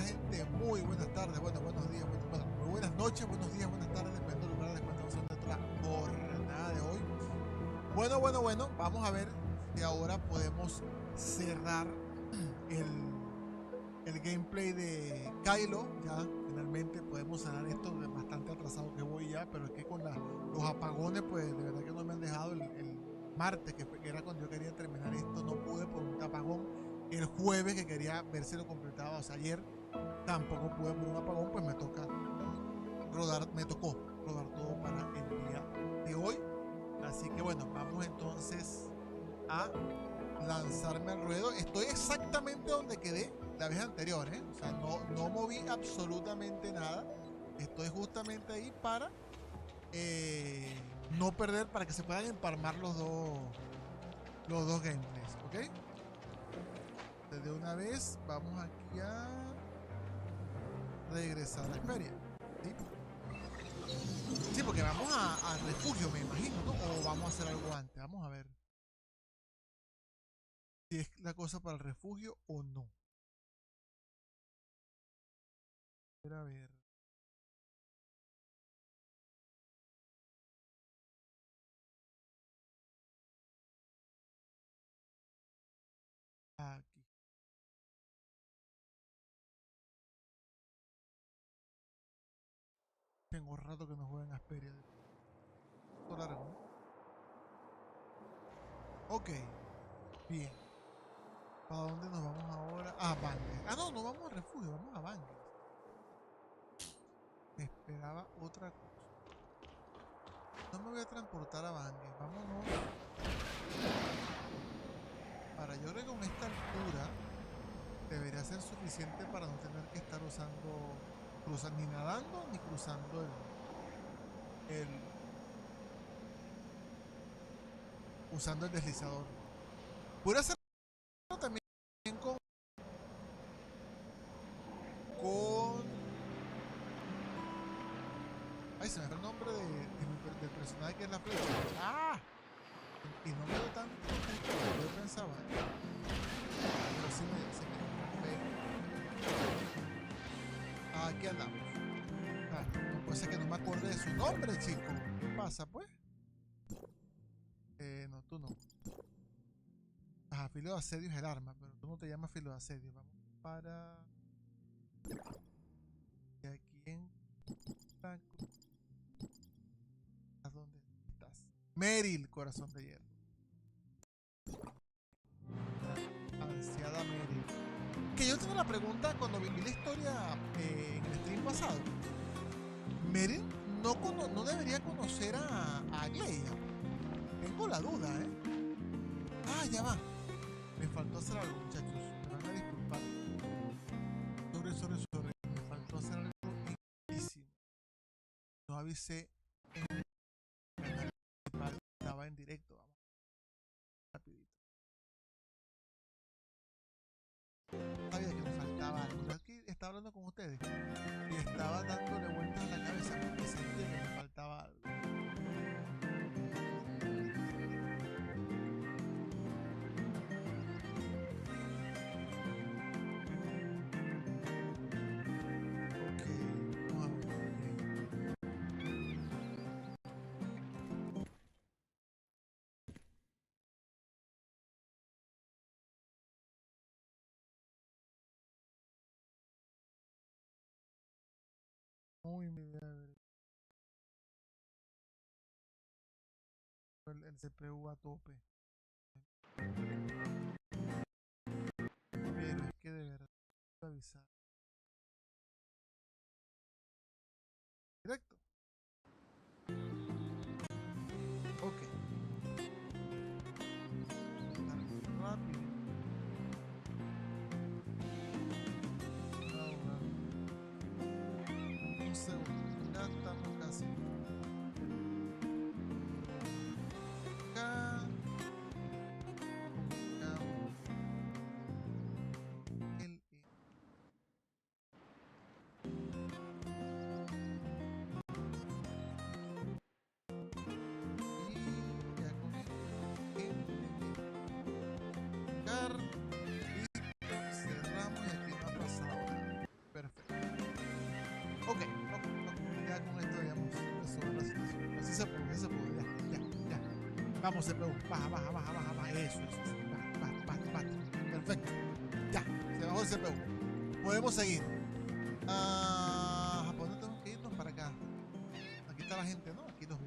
gente? Muy buenas tardes, buenos días, muy buenas noches, buenos días, buenas tardes, dependiendo del lugar de cuando vamos a hacer la jornada de hoy. Bueno, vamos a ver si ahora podemos cerrar el gameplay de Kailo. Ya finalmente podemos cerrar esto, bastante atrasado que voy ya, pero es que con los apagones, pues de verdad que no me han dejado. El martes, que era cuando yo quería terminar esto, no pude por un apagón. El jueves, que quería ver si lo completaba, o sea, ayer tampoco pude por un apagón, pues me tocó rodar todo para el día de hoy. Así que bueno, vamos entonces a lanzarme al ruedo. Estoy exactamente donde quedé la vez anterior, ¿eh? O sea, no moví absolutamente nada. Estoy justamente ahí para no perder, para que se puedan empalmar los dos gameplays, ¿ok? De una vez vamos aquí a regresar a la feria, ¿sí? Sí, porque vamos al refugio, me imagino, ¿no? O vamos a hacer algo antes. Vamos a ver si es la cosa para el refugio o no. A ver. Aquí. Tengo rato que no juego en Asperia. Largo, ¿no? Ok, bien. ¿Para dónde nos vamos ahora? Ah, Banges. Ah, no vamos al refugio, vamos a Banges. Esperaba otra cosa. No me voy a transportar a Banges. Vámonos. Para yo creo que con esta altura debería ser suficiente para no tener que estar ni nadando ni cruzando usando el deslizador. Puedo hacerlo también con ay, se me fue el nombre del personaje, que es la flecha. ¡Ah! Y no me dio tanto como yo pensaba. Pero sí me aquí andamos. No puede ser que no me acuerde de su nombre, chico. ¿Qué pasa, pues? No, tú no. Ajá, filo de asedio es el arma, pero tú no te llamas filo de asedio. Vamos para... Y aquí en... ¿A dónde estás? Meryl, corazón de hierro. Ansiada Meryl. Que yo tengo la pregunta cuando viví la historia en el stream pasado. Meryl no debería conocer a Agleia. Tengo la duda, ¿eh? Ah, ya va. Me faltó hacer algo, muchachos. Me van a disculpar. Sobre. Me faltó hacer algo importantísimo. No avisé en el canal principal. Estaba en directo. Vamos. Rapidito. Sabía que me faltaba algo. Yo aquí estaba hablando con ustedes y estaba dándole vueltas a la cabeza porque sentía que me faltaba algo. Muy bien. El CPU a tope. Pero es que de verdad, avisar. Directo. Ok. Rápido. Ahora. Un segundo. Ya estamos casi. Acá. Vamos, CPU. Baja, baja, baja, baja, baja. Eso. Baja. Perfecto. Ya, se bajó el CPU. Podemos seguir. ¿Por dónde tenemos que irnos? Para acá. Aquí está la gente, ¿no? Aquí los vi.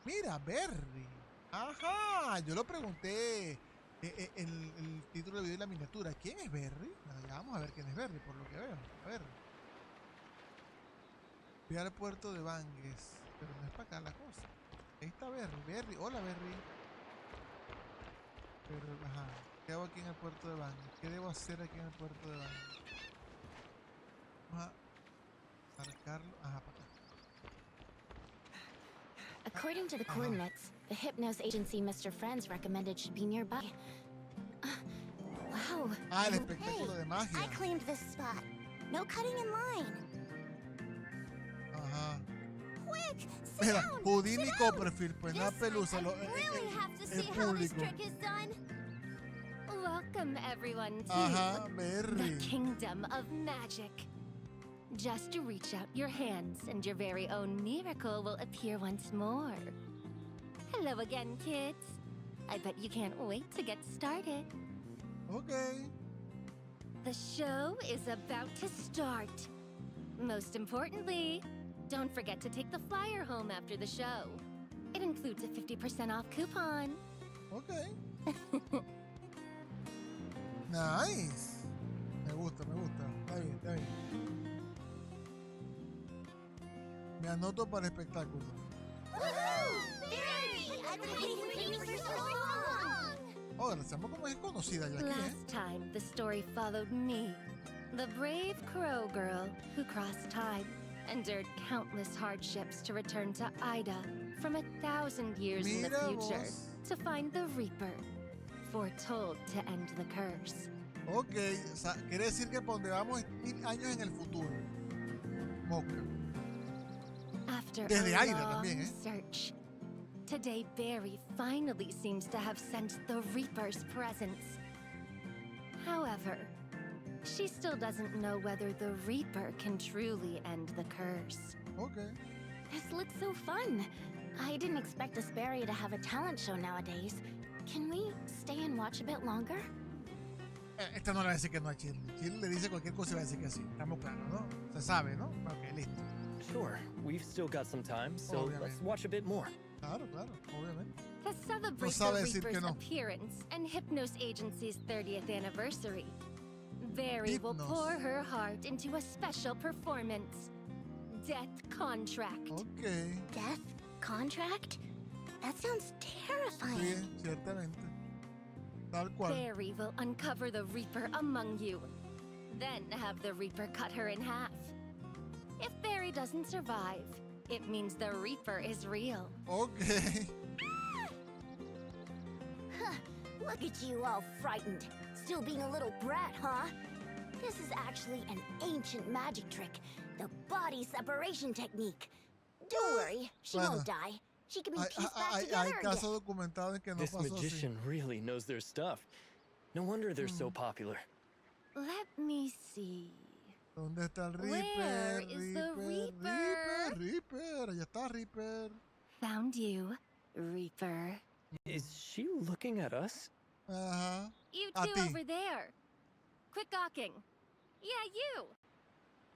Mira, Berry. Ajá, yo lo pregunté el título del video y la miniatura. ¿Quién es Berry? Bueno, ya vamos a ver quién es Berry, por lo que veo. A ver. Voy al puerto de Bangues. Pero no es para acá la cosa. Ahí está Berry. Hola, Berry. Pero, ajá. ¿Qué hago aquí en el puerto de Bangues? ¿Qué debo hacer aquí en el puerto de Bangues? Vamos a marcarlo. Ajá, para acá. According to the coordinates, the Hypnos agency Mr. Friends recommended should be nearby. Wow. El espectáculo de magia. I claimed this spot. No cutting in line. Ajá. Quick, Mira, Houdini Copperfield, pues nada pelusa, el público. Welcome everyone to Ajá, the Berry. kingdom of magic. Just to reach out your hands and your very own miracle will appear once more. Hello again, kids. I bet you can't wait to get started. Okay. The show is about to start. Most importantly, don't forget to take the flyer home after the show. It includes a 50% off coupon. Okay. Nice. Me gusta. Está bien. Me anoto para el espectáculo. Oh, la chama como es conocida ya aquí, Last time, the story followed me, the brave crow girl who crossed time, endured countless hardships to return to Ida from 1,000 years in the future to find the Reaper, foretold to end the curse. Ok, o sea, quiere decir que por donde vamos es 1000 años en el futuro. Moca. After Desde a Aida long también, search, today Barry finally seems to have sensed the Reaper's presence. However, she still doesn't know whether the Reaper can truly end the curse. Ok. This looks so fun. I didn't expect this Barry to have a talent show nowadays. Can we stay and watch a bit longer? Esta no le va a decir que no a Chile. Chile le dice cualquier cosa y va a decir que sí. Estamos claros, ¿no? Se sabe, ¿no? Ok, listo. Sure, we've still got some time, so Obviamente. let's watch a bit more. Claro, obviamente. To celebrate sabe the decir que Reaper's no. appearance and Hypnos Agency's 30th anniversary, Barry will Hypnos. pour her heart into a special performance. Death Contract. Ok. Death? Contract? That sounds terrifying. Sí, ciertamente. Tal cual. Barry will uncover the Reaper among you, then have the Reaper cut her in half. If Barry doesn't survive, it means the Reaper is real. Ok. Look at you all frightened. Still being a little brat, huh? This is actually an ancient magic trick. The body separation technique. Don't worry, she Bueno. won't die. She can be Hay, pieced back hay together casos again. documentados en que no This pasó así. magician really knows their stuff. No wonder they're so popular. Let me see. ¿Dónde está el Where Reaper? is the Reaper? Reaper. Allá está Reaper. Found you, Reaper. Is she looking at us? Ajá. You A two ti. over there. Quit gawking. Yeah, you.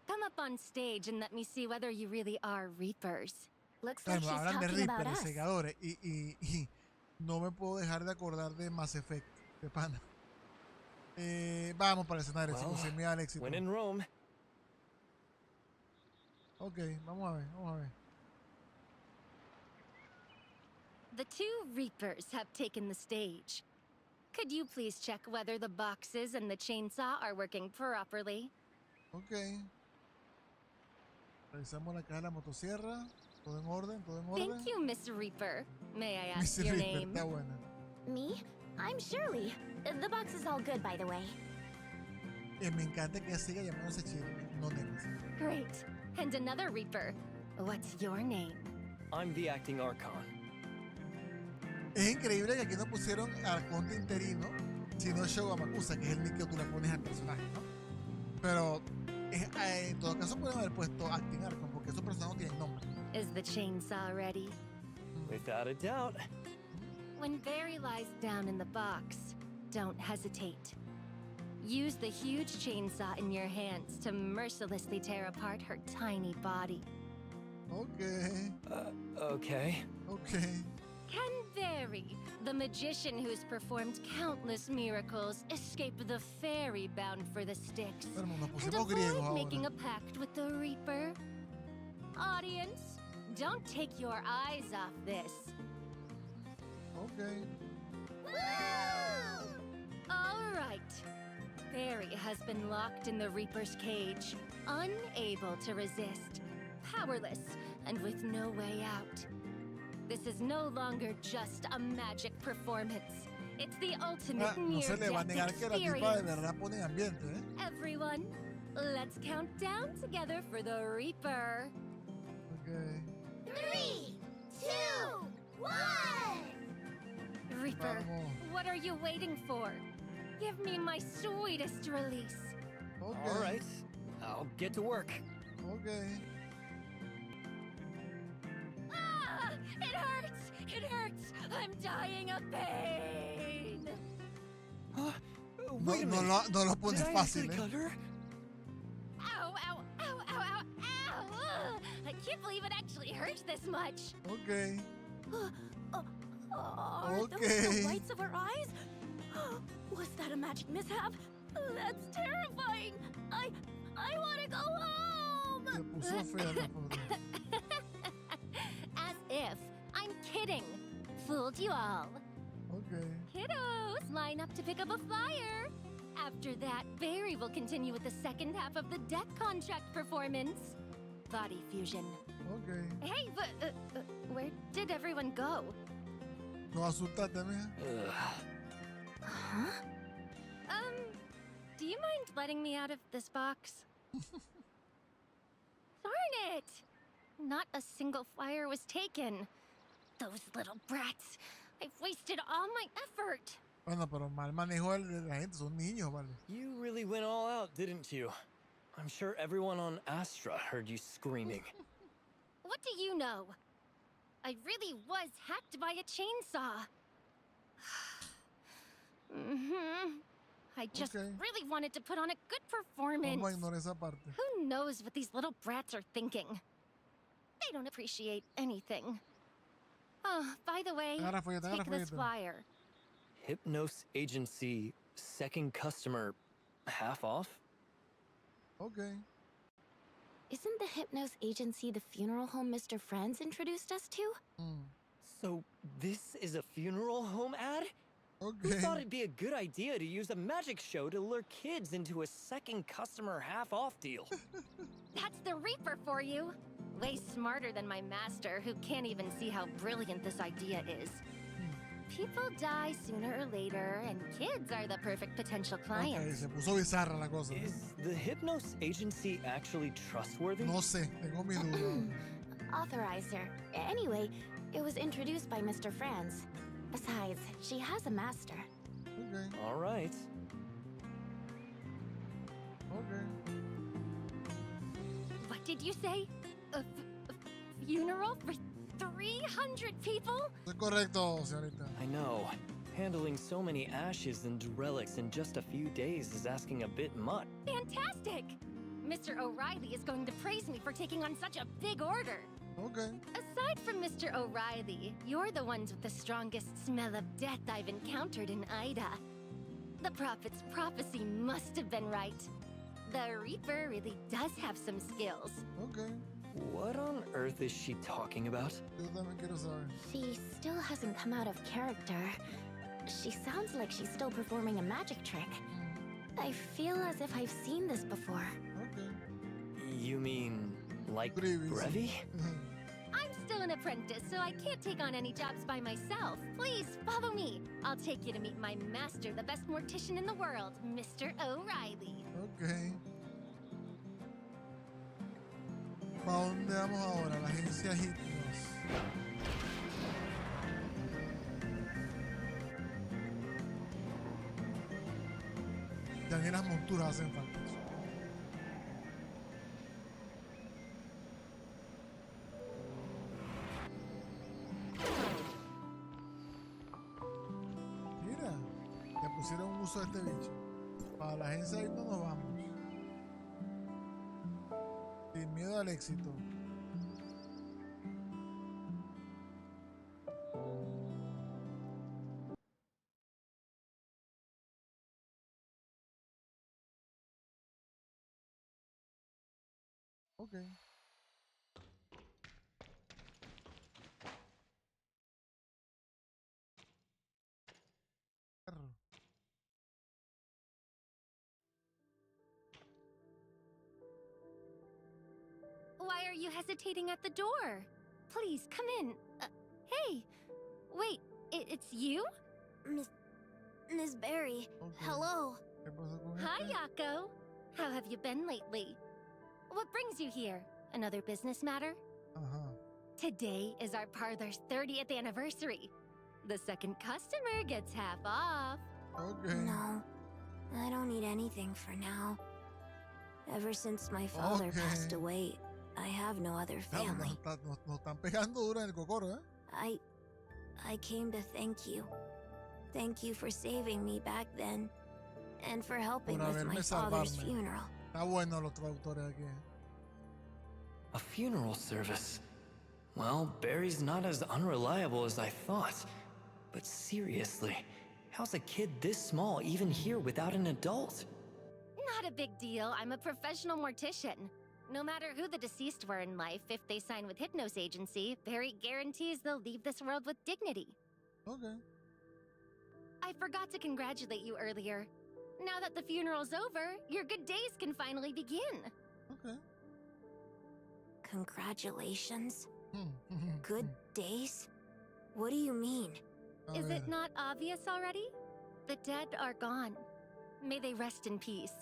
Come up on stage and let me see whether you really are Reapers. Looks like Bueno, she's hablan de talking about Reaper, de us. segadores. Y no me puedo dejar de acordar de Mass Effect. De pana. Vamos para el escenario, Well, chicos. Sin miedo al éxito. When in Rome. Ok, vamos a ver. The two Reapers have taken the stage. Could you please check whether the boxes and the chainsaw are working properly? Ok. Revisamos la caja de la motosierra. Todo en orden. Thank you, Miss Reaper. May I ask Miss your Reaper, name? está buena. Me? I'm Shirley. The box is all good, by the way. Me encanta que ella siga llamándose Chile, no Nemesis. Great. And another Reaper. What's your name? I'm the acting Archon. Es increíble que aquí no pusieron Arconte interino, sino Shougo, que es el nick que tú le pones al personaje, ¿no? Pero en todo caso pueden haber puesto Acting Archon, porque esos personajes no tienen nombre. Is the chainsaw ready? Without a doubt. When Barry lies down in the box, don't hesitate. Use the huge chainsaw in your hands to mercilessly tear apart her tiny body. Okay. Okay. Okay. Can Barry, the magician who's performed countless miracles, escape the fairy bound for the Styx Pero nos and pusimos griegos avoid making ahora. a pact with the Reaper? Audience, don't take your eyes off this. Okay. All right. Barry has been locked in the Reaper's cage, unable to resist, powerless, and with no way out. This is no longer just a magic performance. It's the ultimate No se le va a near-death negar que la tipa de experience. verdad pone ambiente, ¿eh? Everyone, let's count down together for the Reaper. Okay. 3, 2, 1. Reaper, Vamos. what are you waiting for? Give me my sweetest release. Okay. All right. I'll get to work. Okay. Ah! It hurts! It hurts! I'm dying of pain! No, Wait a minute. no lo pones Did I fácil, actually ¿eh? cut her? Ow, ow, ow, ow, ow, ow! Ugh. I can't believe it actually hurts this much. Okay. Are those Okay. the whites of her eyes? Was that a magic mishap? That's terrifying. I want to go home. Se puso fea la pobre. As if. I'm kidding. Fooled you all. Okay. Kiddos, line up to pick up a flyer. After that, Barry will continue with the second half of the death contract performance. Body fusion. Okay. Hey, but where did everyone go? No asustate, mija. Ugh. Huh? Do you mind letting me out of this box? Darn it! Not a single flyer was taken. Those little brats. I've wasted all my effort. Bueno, pero mal manejo de la gente, son niños, ¿vale? You really went all out, didn't you? I'm sure everyone on Astra heard you screaming. What do you know? I really was hacked by a chainsaw. I just Okay. really wanted to put on a good performance. Vamos a ignorar esa parte. Who knows what these little brats are thinking? They don't appreciate anything. Oh, by the way, Agarra follete, agarra take this follete. flyer. Hypnos Agency, second customer, half off? Okay. Isn't the Hypnos agency the funeral home Mr. Franz introduced us to? So this is a funeral home ad? Who Okay. thought it'd be a good idea to use a magic show to lure kids into a second customer half off deal? That's the Reaper for you. Way smarter than my master, who can't even see how brilliant this idea is. People die sooner or later, and kids are the perfect potential Okay, clients. se puso bizarra la cosa. Is the Hypnos Agency actually trustworthy? No sé, tengo mi duda. Authorizer. Anyway, it was introduced by Mr. Franz. Besides, she has a master. Okay. All right. Okay. What did you say? A funeral for 300 people? Es correcto, señorita. I know. Handling so many ashes and relics in just a few days is asking a bit much. Fantastic! Mr. O'Reilly is going to praise me for taking on such a big order. Okay. Aside from Mr. O'Reilly, you're the ones with the strongest smell of death I've encountered in Ida. The prophet's prophecy must have been right. The Reaper really does have some skills. Okay. What on earth is she talking about? Yo también quiero saber. She still hasn't come out of character. She sounds like she's still performing a magic trick. I feel as if I've seen this before. Okay. You mean like Previous. Brevi? I'm still an apprentice, so I can't take on any jobs by myself. Please, follow me. I'll take you to meet my master, the best mortician in the world, Mr. O'Reilly. Okay. ¿Para dónde vamos ahora? La agencia Hypnos. Ya ni las monturas hacen falta. pusieron un uso de este bicho. Para la agencia ahí no nos vamos. Sin miedo al éxito. Ok. Why are you hesitating at the door? Please, come in. Hey! Wait, it's you? Miss Berry, Okay. hello. ¿Qué pasó con Hi, este? Yako. How have you been lately? What brings you here? Another business matter? Ajá. Today is our parlor's 30th anniversary. The second customer gets half off. Ok. No, I don't need anything for now. Ever since my father Okay. passed away, I have no other Claro, family. nos están pegando duro en el cocoro, ¿eh? I came to thank you. Thank you for saving me back then, and for helping Por with haberme my father's salvarme. funeral. Está bueno los traductores aquí. A funeral service. Well, Barry's not as unreliable as I thought. But seriously, how's a kid this small even here without an adult? Not a big deal. I'm a professional mortician. No matter who the deceased were in life, if they sign with Hypnos Agency, Barry guarantees they'll leave this world with dignity. Ok. I forgot to congratulate you earlier. Now that the funeral's over, your good days can finally begin. Ok. Congratulations. Hmm. Good days? What do you mean? A Is ver. it not obvious already? The dead are gone. May they rest in peace.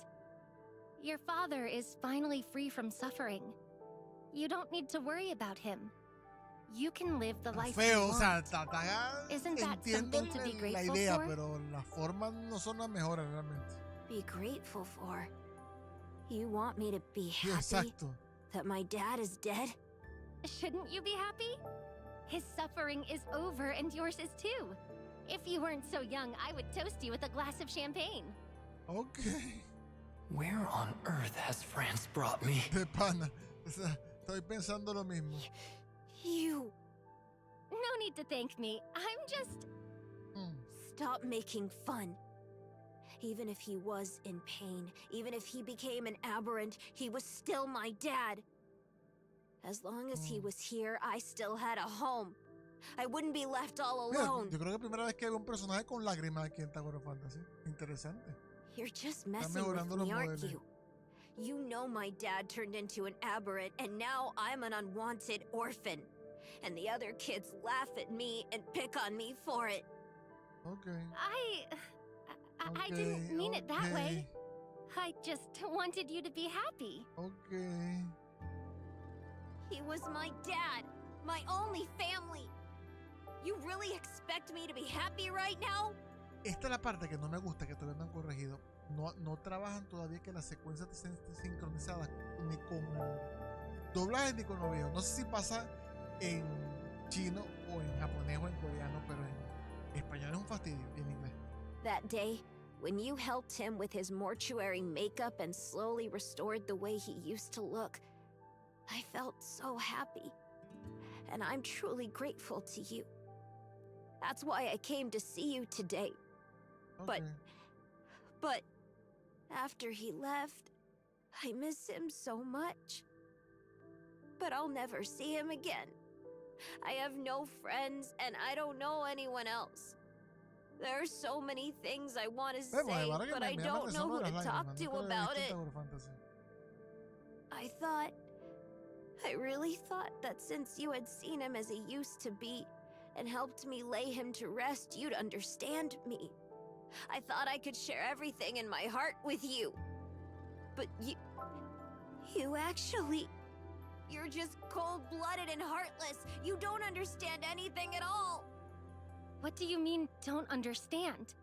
Your father is finally free from suffering. You don't need to worry about him. You can live the Está life feo, you o sea, want. Isn't that entiendo something to be la grateful idea, for? pero las formas no son las mejores realmente. Be grateful for? You want me to be Sí, happy exacto. that my dad is dead? Shouldn't you be happy? His suffering is over and yours is too. If you weren't so young, I would toast you with a glass of champagne. Ok. Where on earth has France brought me? De pana. O sea, estoy pensando lo mismo. You No need to thank me. I'm just... Hmm. stop making fun. Even if he was in pain, even if he became an aberrant, he was still my dad. As long as he was here, I still had a home. I wouldn't be left all Mira, alone. yo creo que es la primera vez que veo un personaje con lágrimas aquí en Tower of Fantasy. Interesante. You're just messing with mejorando los me, aren't modelos. you? You know my dad turned into an aberrant, and now I'm an unwanted orphan. And the other kids laugh at me and pick on me for it. Ok. I Ok, didn't mean it that way. ok, I just wanted you to be happy. Ok. He was my dad, my only family. You really expect me to be happy right now? Esta es la parte que no me gusta, que todavía no han corregido. No trabajan todavía que las secuencias estén sincronizadas ni con doblaje ni con audio. No sé si pasa en chino o en japonés o en coreano, pero en español es un fastidio y en inglés. That day, when you helped him with his mortuary makeup and slowly restored the way he used to look, I felt so happy. And I'm truly grateful to you. That's why I came to see you today. Ok. But after he left, I miss him so much. But I'll never see him again. I have no friends, and I don't know anyone else. There are so many things I want to say, Bueno, but I don't know who to talk to about it. Fantasy. I really thought that since you had seen him as he used to be, and helped me lay him to rest, you'd understand me. I thought I could share everything in my heart with you. But you actually... You're just cold-blooded and heartless. You don't understand anything at all. What do you mean, don't understand?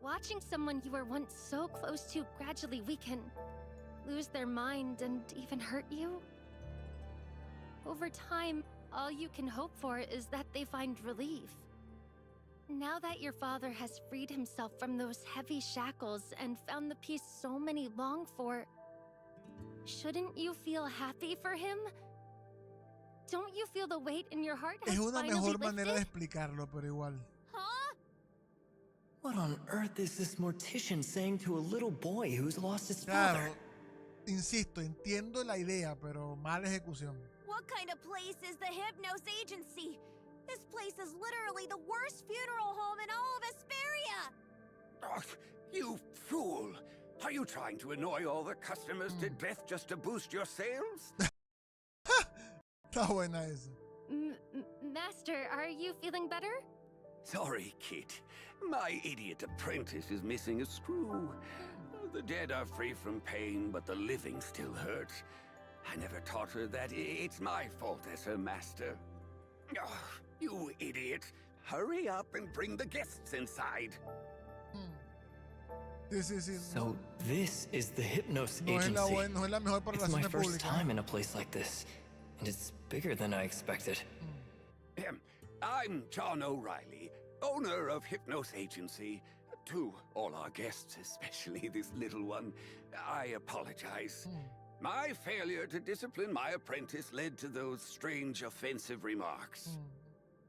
Watching someone you were once so close to gradually weaken, lose their mind, and even hurt you? Over time, all you can hope for is that they find relief. Now that your father has freed himself from those heavy shackles and found the peace so many long for, shouldn't you feel happy for him? Don't you feel the weight in your heart has Es una finally mejor manera de lifted? explicarlo, pero igual. Huh? What on earth is this mortician saying to a little boy who's lost his father? Claro, insisto, entiendo la idea, pero mala ejecución. What kind of place is the Hypnos Agency? This place is literally the worst funeral home in all of Asperia! Oh, you fool! Are you trying to annoy all the customers to death just to boost your sales? Está buena esa. Master, are you feeling better? Sorry, kid. My idiot apprentice is missing a screw. The dead are free from pain, but the living still hurt. I never taught her that it's my fault as her master. Oh, you idiot. Hurry up and bring the guests inside. Sí, sí, sí. So this is the Hypnos No es la, Agency. no es la mejor para It's my relaciones first públicas. time in a place like this, and it's bigger than I expected. I'm John O'Reilly, owner of Hypnos Agency. To all our guests, especially this little one, I apologize. My failure to discipline my apprentice led to those strange offensive remarks.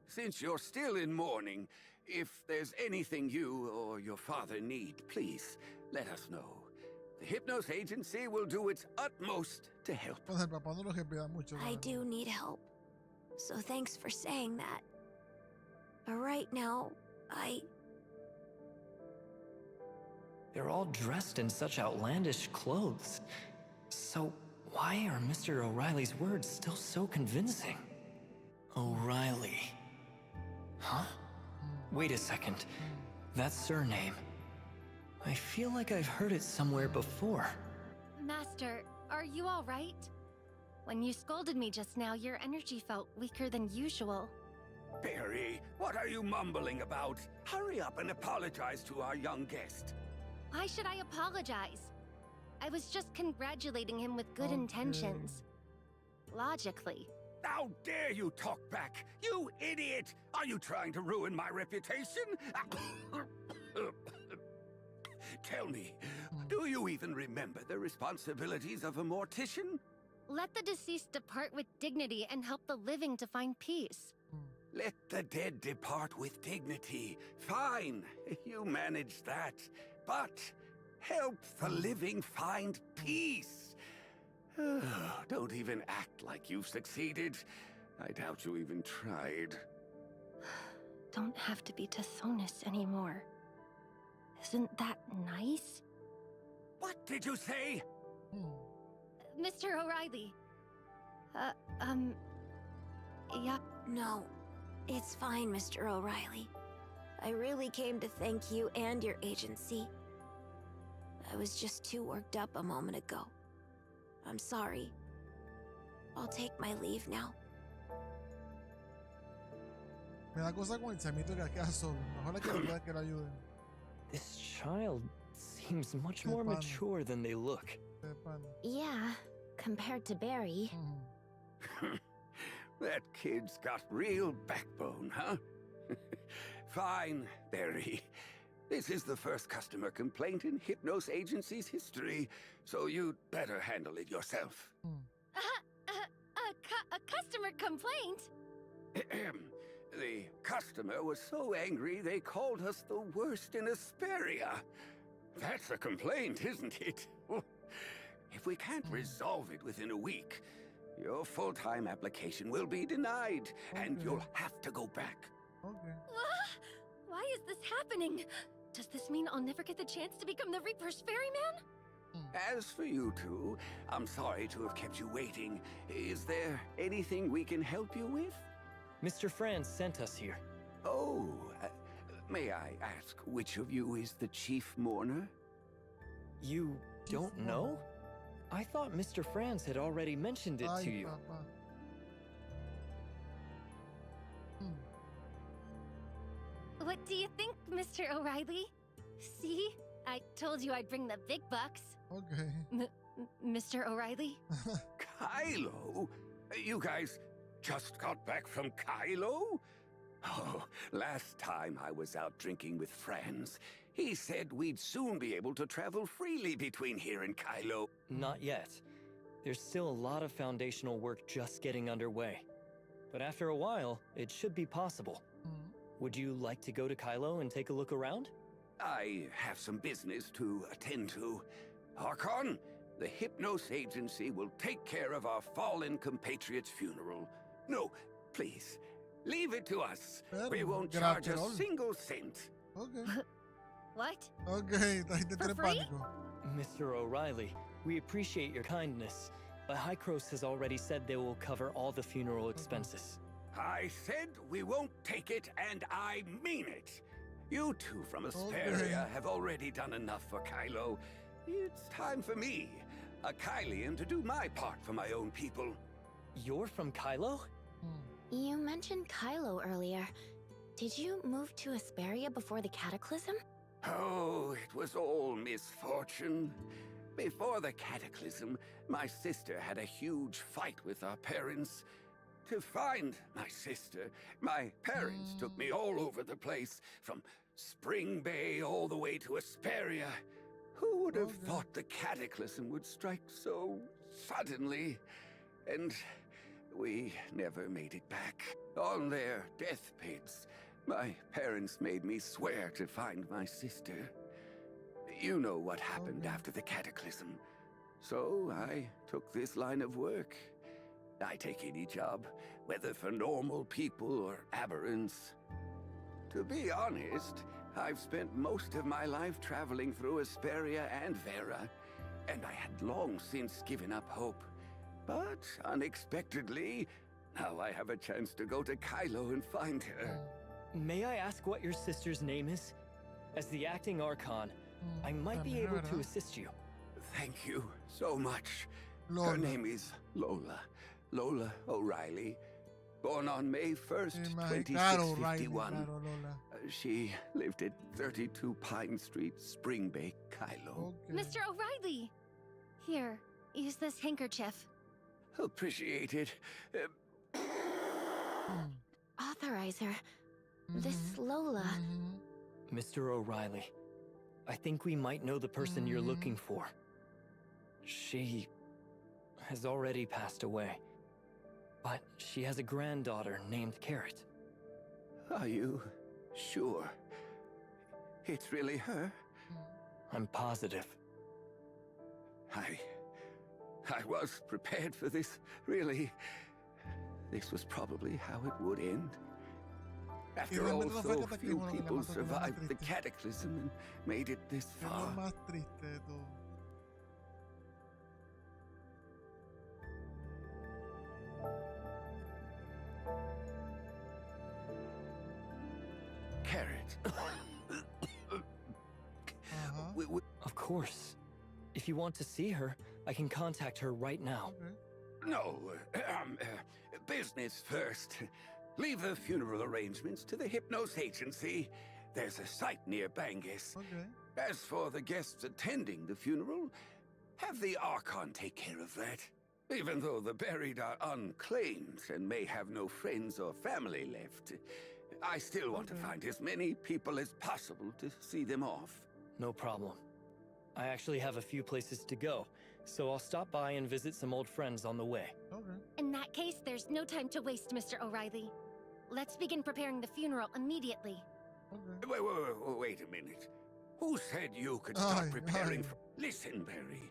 Since you're still in mourning, if there's anything you or your father need, please let us know. The Hypnos Agency will do its utmost to help. Pues el papá no lo pida mucho. I do need help. So thanks for saying that. But right now, They're all dressed in such outlandish clothes. So why are Mr. O'Reilly's words still so convincing? O'Reilly. Huh? Wait a second. That surname. I feel like I've heard it somewhere before. Master, are you all right? When you scolded me just now, your energy felt weaker than usual. Barry, what are you mumbling about? Hurry up and apologize to our young guest. Why should I apologize? I was just congratulating him with good intentions. Logically. How dare you talk back? You idiot! Are you trying to ruin my reputation? Tell me, do you even remember the responsibilities of a mortician? Let the deceased depart with dignity and help the living to find peace. Let the dead depart with dignity. Fine, you manage that. But help the living find peace. Don't even act like you've succeeded. I doubt you even tried. Don't have to be Tithonus anymore. Isn't that nice? What did you say? Mr. O'Reilly. Yeah. No, it's fine, Mr. O'Reilly. I really came to thank you and your agency. I was just too worked up a moment ago. I'm sorry. I'll take my leave now. Me da cosa con el chamito que queda solo. Mejor que lo ayuden. This child seems much more Pan. mature than they look. Sepan. Yeah, compared to Barry. That kid's got real backbone, huh? Fine, Barry. This is the first customer complaint in Hypnos Agency's history, so you'd better handle it yourself. A customer complaint? The customer was so angry they called us the worst in Asperia. That's a complaint, isn't it? If we can't resolve it within a week, your full-time application will be denied, and you'll have to go back. Okay. Why is this happening? Does this mean I'll never get the chance to become the Reaper's ferryman? As for you two, I'm sorry to have kept you waiting. Is there anything we can help you with? Mr. Franz sent us here. Oh, may I ask which of you is the chief mourner? You don't know? I thought Mr. Franz had already mentioned it to Ay, you. papá. What do you think, Mr. O'Reilly? See? I told you I'd bring the big bucks. Okay. Mr. O'Reilly? Kailo? You guys just got back from Kailo? Oh, last time I was out drinking with friends, he said we'd soon be able to travel freely between here and Kailo. Not yet. There's still a lot of foundational work just getting underway. But after a while, it should be possible. Would you like to go to Kailo and take a look around? I have some business to attend to. Archon, the Hypnos Agency will take care of our fallen compatriot's funeral. No, please, leave it to us. We won't charge a single cent. Ok. What? Ok, esta gente For tiene free? pánico. Mr. O'Reilly, we appreciate your kindness, but Hycros has already said they will cover all the funeral expenses. I said we won't take it, and I mean it. You two from Asperia have already done enough for Kailo. It's time for me, a Kylian, to do my part for my own people. You're from Kailo? You mentioned Kailo earlier. Did you move to Asperia before the cataclysm? Oh, it was all misfortune. Before the cataclysm, my sister had a huge fight with our parents. To find my sister, my parents took me all over the place, from Spring Bay all the way to Asperia. Who would have thought the cataclysm would strike so suddenly? And we never made it back. On their deathbeds, my parents made me swear to find my sister. You know what happened after the cataclysm. So I took this line of work. I take any job, whether for normal people or aberrants. To be honest, I've spent most of my life traveling through Asperia and Vera, and I had long since given up hope. But unexpectedly, now I have a chance to go to Kailo and find her. May I ask what your sister's name is? As the acting Archon, I might be able to assist you. Thank you so much. Lola. Her name is Lola. Lola O'Reilly. Born on May 1st, Claro, O'Reilly, 2651. claro, Lola. She lived at 32 Pine Street, Spring Bay, Kailo. Ok. Mr. O'Reilly! Here, use this handkerchief. Appreciate it. Authorizer. This Lola. Mr. O'Reilly, I think we might know the person you're looking for. She has already passed away, but she has a granddaughter named Carrot. Are you sure? It's really her? I'm positive. I was prepared for this, really. This was probably how it would end. After all, so few people survived the cataclysm and made it this Es lo far. más triste de todo. Carrot. Ajá. Of course. If you want to see her, I can contact her right now. Ok. No, business first. Leave the funeral arrangements to the Hypnos Agency. There's a site near Bangis. Ok. As for the guests attending the funeral, have the Archon take care of that. Even though the buried are unclaimed and may have no friends or family left, I still want to find as many people as possible to see them off. No problem. I actually have a few places to go, so I'll stop by and visit some old friends on the way. Ok. In that case, there's no time to waste, Mr. O'Reilly. Let's begin preparing the funeral immediately. Ok. Wait a minute. Who said you could start Ay, preparing ay. for... Listen, Barry.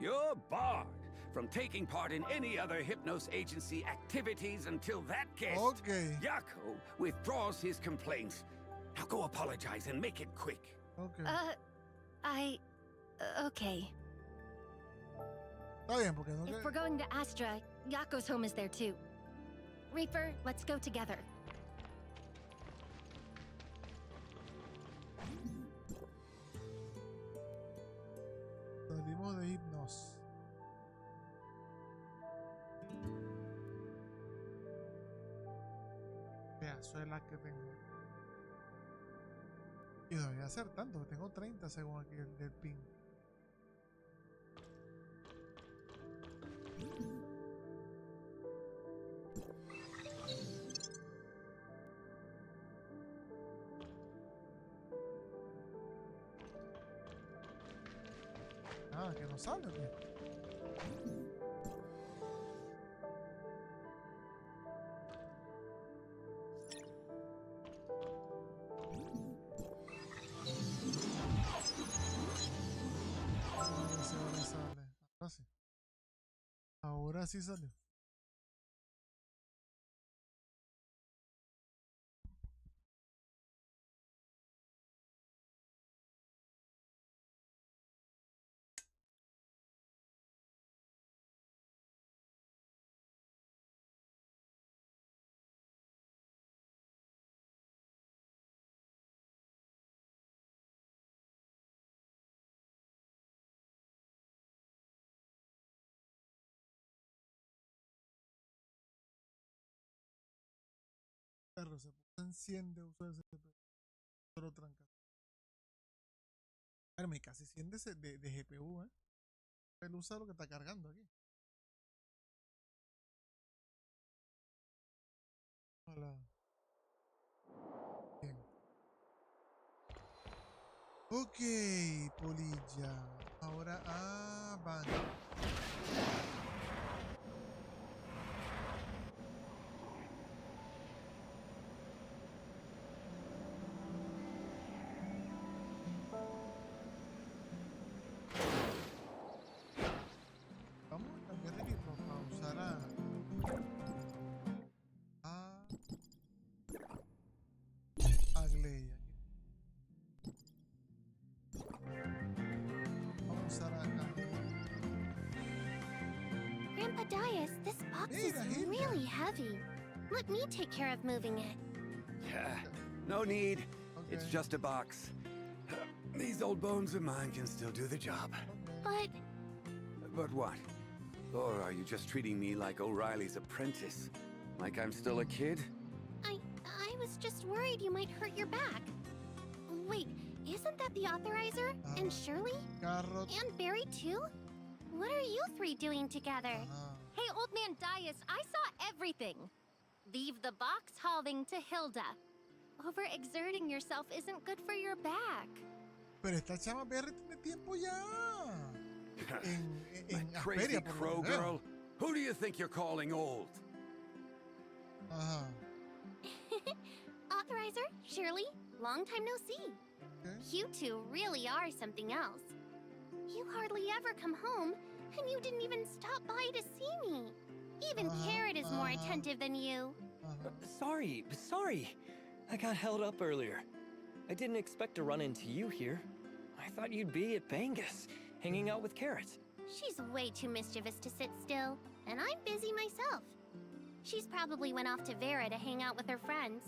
You're barred from taking part in any other Hypnos Agency activities until that guest, Ok. Yako, withdraws his complaints. Now go apologize and make it quick. Ok. Okay. Está bien, porque no If we're going to Astra, Yako's home is there too. Reaper, let's go together. salimos de Hypnos. Pedazo de lag que tengo. Y no voy a hacer tanto, que tengo 30 según aquí el del ping. Ah, que no sale, ¿o qué? Ahora sale. Ahora sí. Ahora sí salió. Perro, se enciende, uso ese solo tranca. Pero me casi 100 de GPU, ¿eh? Él usa lo que está cargando aquí. Hola. Bien. Ok, polilla. Ahora, van. Vamos a cambiar de equipo para usar a Agleia. Vamos a usar a Grandpa Dias, this box is Mira, really heavy. Let me take care of moving it. Yeah, no need. Okay. It's just a box. These old bones of mine can still do the job. But But what? Or are you just treating me like O'Reilly's apprentice? Like I'm still a kid? I was just worried you might hurt your back. Wait, isn't that the authorizer? And Shirley? Carrot. And Barry too? What are you three doing together? Hey, old man Dias, I saw everything. Leave the box holding to Hilda. Overexerting yourself isn't good for your back. Pero esta chama Berry tiene tiempo ya. En That crazy Asperia, por crow lo que veo. girl. Who do you think you're calling old? Ajá. Authorizer, Shirley, long time no see. Okay. You two really are something else. You hardly ever come home, and you didn't even stop by to see me. Even Carrot is more attentive than you. Sorry. I got held up earlier. I didn't expect to run into you here. I thought you'd be at Bangus, hanging out with Carrot. She's way too mischievous to sit still, and I'm busy myself. She's probably went off to Vera to hang out with her friends.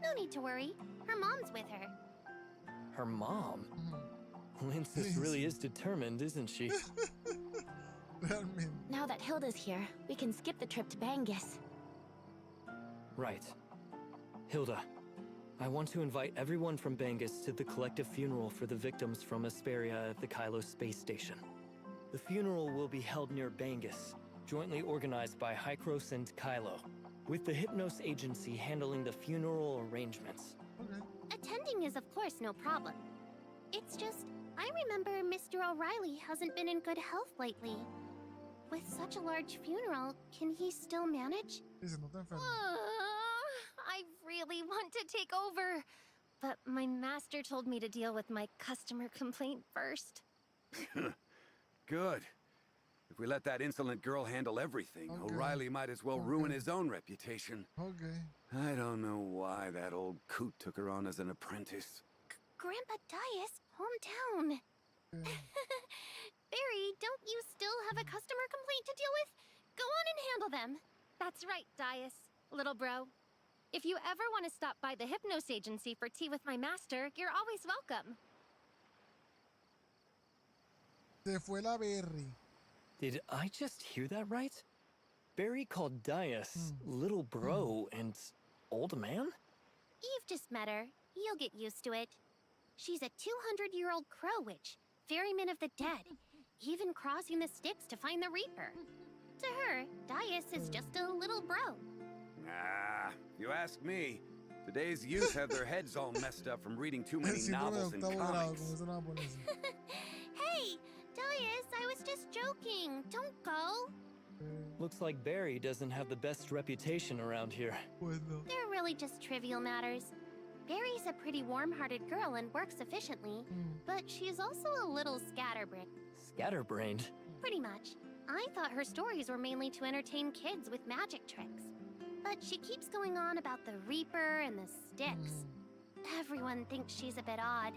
No need to worry. Her mom's with her. Her mom? Linsis really is determined, isn't she? Realmente. Now that Hilda's here, we can skip the trip to Bangus. Right. Hilda, I want to invite everyone from Bangus to the collective funeral for the victims from Asperia at the Kailo space station. The funeral will be held near Bangus, jointly organized by Hykros and Kailo, with the Hypnos agency handling the funeral arrangements. Okay. Attending is, of course, no problem. It's just, I remember Mr. O'Reilly hasn't been in good health lately. With such a large funeral, can he still manage? Dice, no te enfermes. I really want to take over, but my master told me to deal with my customer complaint first. Good. If we let that insolent girl handle everything, Okay. O'Reilly might as well ruin his own reputation. Okay. I don't know why that old coot took her on as an apprentice. Grandpa Dias, hometown. Okay. Barry, don't you still have a customer complaint to deal with? Go on and handle them. That's right, Dias, little bro. If you ever want to stop by the Hypnos agency for tea with my master, you're always welcome. Se fue la Berry. Did I just hear that right? Barry called Dias little bro and old man? You've just met her. You'll get used to it. She's a 200-year-old crow witch, ferryman of the dead, even crossing the Styx to find the Reaper. To her, Dias is just a little bro. Ah, if you ask me, today's youth have their heads all messed up from reading too many Síndrome de novels and octavo grado, comics. como eso no va a ponerse. Hey, Dias, just joking. Don't go. Looks like Barry doesn't have the best reputation around here. Pues no. They're really just trivial matters. Barry's a pretty warm-hearted girl and works efficiently, but she's also a little scatterbrained. Scatterbrained? Pretty much. I thought her stories were mainly to entertain kids with magic tricks. But she keeps going on about the Reaper and the Sticks. Everyone thinks she's a bit odd.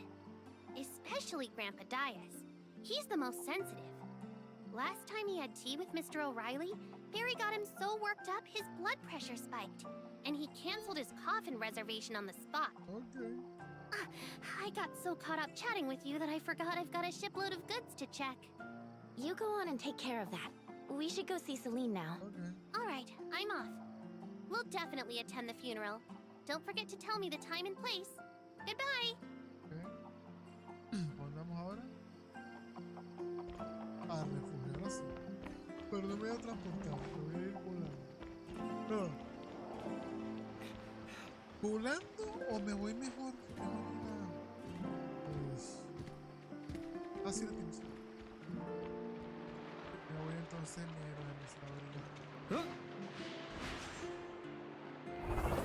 Especially Grandpa Dias. He's the most sensitive. Last time he had tea with Mr. O'Reilly, Barry got him so worked up his blood pressure spiked. And he canceled his coffin reservation on the spot. Okay. I got so caught up chatting with you that I forgot I've got a shipload of goods to check. You go on and take care of that. We should go see Celine now. Okay. All right, I'm off. We'll definitely attend the funeral. Don't forget to tell me the time and place. Goodbye. Okay. Pongamos ahora a refugiar así. Pero no me voy a transportar, me voy a ir volando. No. ¿Volando o me voy mejor? Pues. Así lo tienes. Me voy entonces en mi organizador. Vámonos para acá.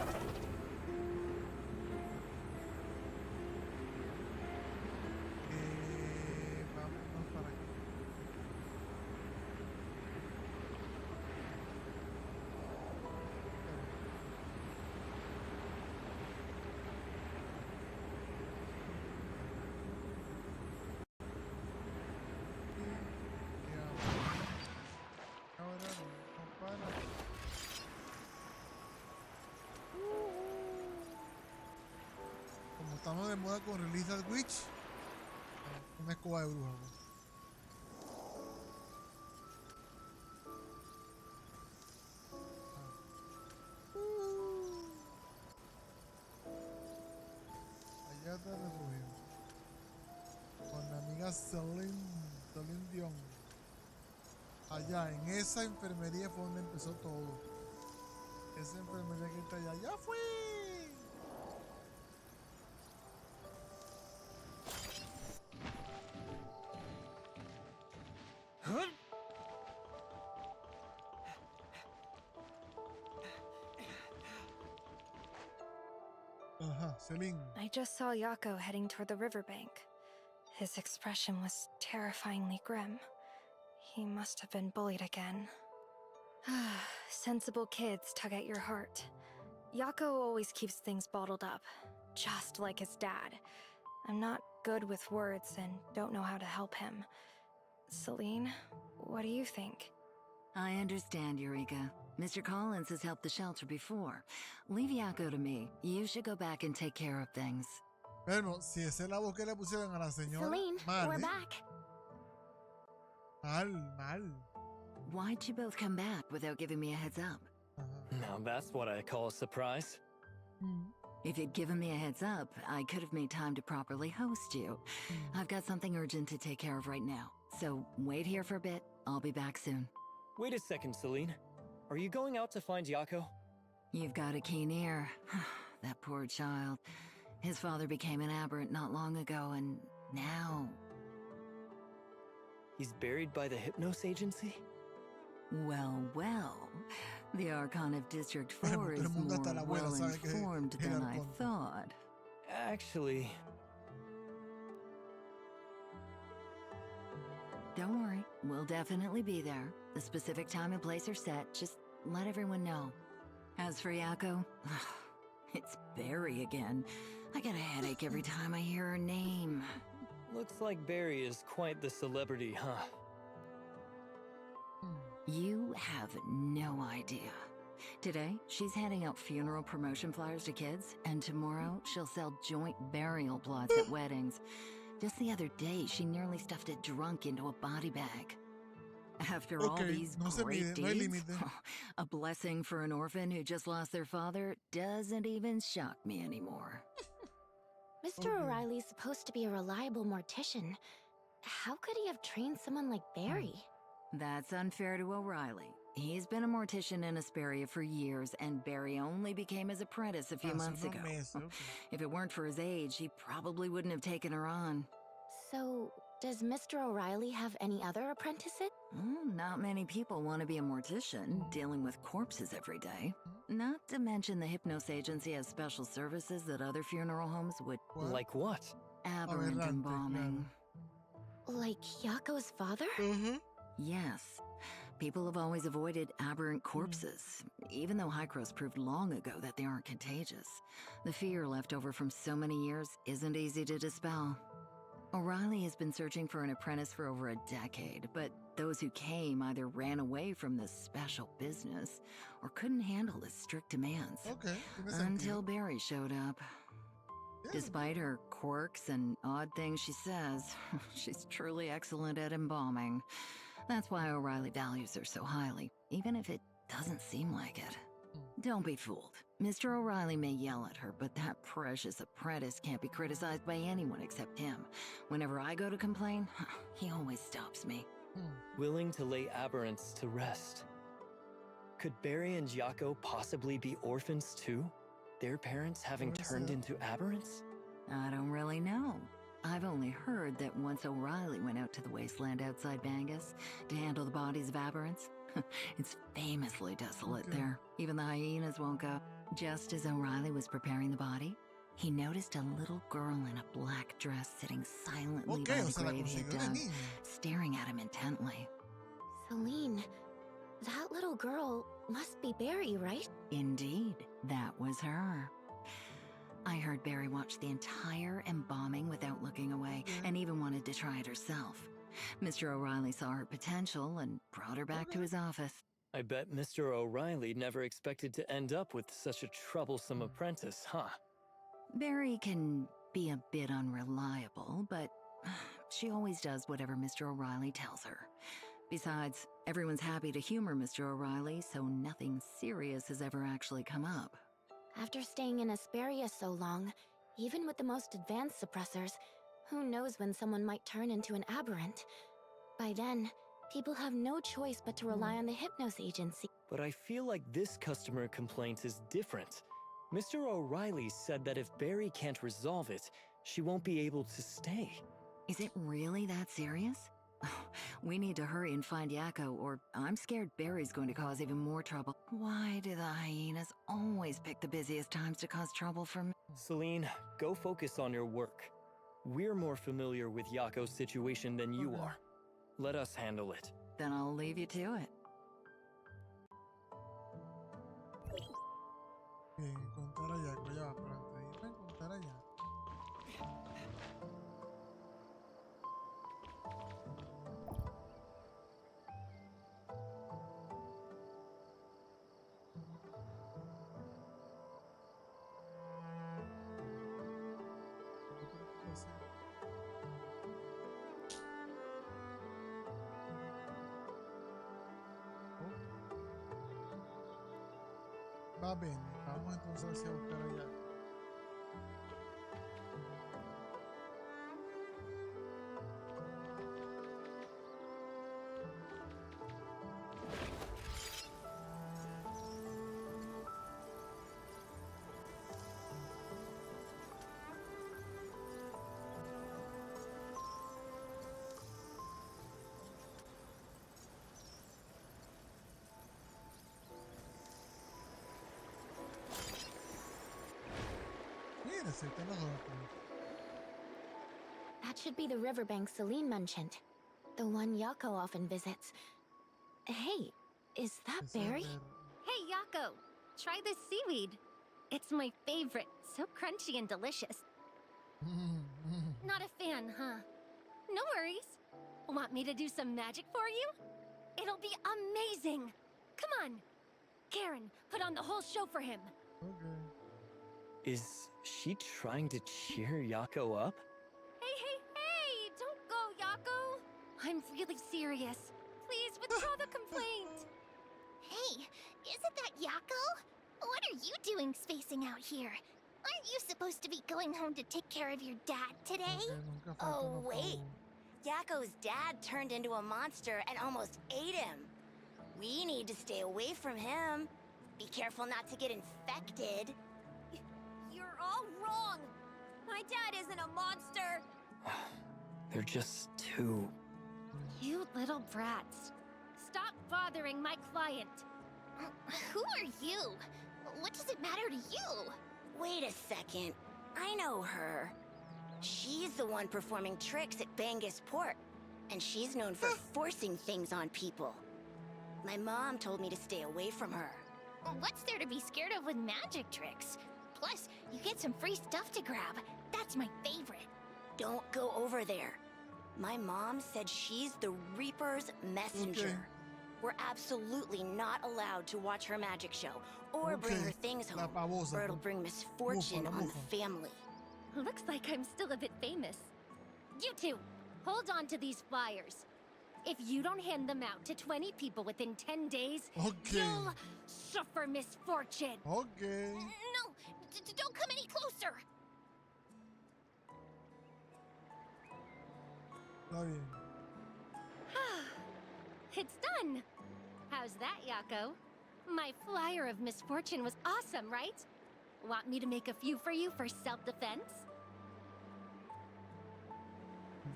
Ahora no para. Como estamos de moda con Release That Witch, una escoba de bruja. Allá está el refugio. Con la amiga Celine Dion. Allá, en esa enfermería fue donde empezó todo. Esa enfermería que está allá. ¡Ya fui! Ajá, Celine. I just saw Yako heading toward the riverbank. His expression was terrifyingly grim. He must have been bullied again. Sensible kids tug at your heart. Yako always keeps things bottled up, just like his dad. I'm not good with words and don't know how to help him. Celine, what do you think? I understand, Eureka. Mr. Collins has helped the shelter before. Leave Yako to me. You should go back and take care of things. Bueno, si esa es la voz que le pusieron a la señora. Celine, mal, we're ¿eh? back. Mal. Why'd you both come back without giving me a heads up? Ajá. Now that's what I call a surprise. If you'd given me a heads up, I could have made time to properly host you. I've got something urgent to take care of right now. So wait here for a bit. I'll be back soon. Wait a second, Celine. Are you going out to find Yako? You've got a keen ear. That poor child. His father became an aberrant not long ago, and now... He's buried by the Hypnos Agency? Well, the Archon of District Bueno, 4 todo is el mundo hasta more la abuela sabe que es well-informed el than I Archon. thought. Actually, Don't worry, we'll definitely be there. The specific time and place are set, just let everyone know. As for Yako, it's Barry again. I get a headache every time I hear her name. looks like Barry is quite the celebrity, huh? You have no idea. Today, she's handing out funeral promotion flyers to kids, and tomorrow, she'll sell joint burial plots at weddings. Just the other day, she nearly stuffed a drunk into a body bag. After all these no se great mide, no hay deeds, límite. a blessing for an orphan who just lost their father doesn't even shock me anymore. Mr. O'Reilly's supposed to be a reliable mortician. How could he have trained someone like Barry? That's unfair to O'Reilly. He's been a mortician in Asperia for years, and Barry only became his apprentice a few months ago. Meses, okay. If it weren't for his age, he probably wouldn't have taken her on. So, does Mr. O'Reilly have any other apprentices? Not many people want to be a mortician, dealing with corpses every day. Not to mention the Hypnos Agency has special services that other funeral homes would... What? Like what? Aberrant Aberrante, embalming. Like Yako's father? Yes. People have always avoided aberrant corpses, even though Hycros proved long ago that they aren't contagious. The fear left over from so many years isn't easy to dispel. O'Reilly has been searching for an apprentice for over a decade, but those who came either ran away from this special business or couldn't handle his strict demands. Okay. Until Barry showed up. Despite her quirks and odd things she says, she's truly excellent at embalming. That's why O'Reilly values her so highly, even if it doesn't seem like it. Don't be fooled. Mr. O'Reilly may yell at her, but that precious apprentice can't be criticized by anyone except him. Whenever I go to complain, he always stops me. Willing to lay aberrants to rest. Could Barry and Yako possibly be orphans too? Their parents having turned into aberrants? I don't really know. I've only heard that once O'Reilly went out to the wasteland outside Bangus to handle the bodies of aberrants. It's famously desolate there. Even the hyenas won't go. Just as O'Reilly was preparing the body, he noticed a little girl in a black dress sitting silently by the grave he had dug, staring at him intently. Celine, that little girl must be Barry, right? Indeed, that was her. I heard Barry watch the entire embalming without looking away, and even wanted to try it herself. Mr. O'Reilly saw her potential and brought her back to his office. I bet Mr. O'Reilly never expected to end up with such a troublesome apprentice, huh? Barry can be a bit unreliable, but she always does whatever Mr. O'Reilly tells her. Besides, everyone's happy to humor Mr. O'Reilly, so nothing serious has ever actually come up. After staying in Asperia so long, even with the most advanced suppressors, who knows when someone might turn into an aberrant? By then, people have no choice but to rely on the Hypnos Agency. But I feel like this customer complaint is different. Mr. O'Reilly said that if Barry can't resolve it, she won't be able to stay. Is it really that serious? We need to hurry and find Yako, or I'm scared Barry's going to cause even more trouble. Why do the hyenas always pick the busiest times to cause trouble for me? Celine, go focus on your work. We're more familiar with Yako's situation than you are. Let us handle it. Then I'll leave you to it. Bien, encontrar a Yako, ya va, pero antes de irme a encontrar a Yako. Va bene, vamos entonces a buscar allá. Mira, se están los dos. That should be the riverbank Celine mentioned. The one Yako often visits. Hey, is that Barry? Hey, Yako, try this seaweed. It's my favorite, so crunchy and delicious. Not a fan, huh? No worries. Want me to do some magic for you? It'll be amazing. Come on. Karen, put on the whole show for him. Okay. Is she trying to cheer Yako up? Hey! Don't go, Yako. I'm really serious. Please withdraw the complaint. Hey, isn't that Yako? What are you doing spacing out here? Aren't you supposed to be going home to take care of your dad today? Oh, wait. Yako's dad turned into a monster and almost ate him. We need to stay away from him. Be careful not to get infected. You're all wrong. My dad isn't a monster. They're just too... You little brats. Stop bothering my client. Who are you? What does it matter to you? Wait a second. I know her. She's the one performing tricks at Bangus Port, and she's known for forcing things on people. My mom told me to stay away from her. What's there to be scared of with magic tricks? Plus, you get some free stuff to grab. That's my favorite. Don't go over there. My mom said she's the Reaper's messenger. Okay. We're absolutely not allowed to watch her magic show or bring Okay. her things La home, babosa, or it'll pues. bring misfortune Mufa, la on mufa. the family. Looks like I'm still a bit famous. You two, hold on to these flyers. If you don't hand them out to 20 people within 10 days, Okay. you'll suffer misfortune. Okay. No, don't come any closer. Está bien. It's done. How's that, Yako? My flyer of misfortune was awesome, right? Want me to make a few for you for self-defense?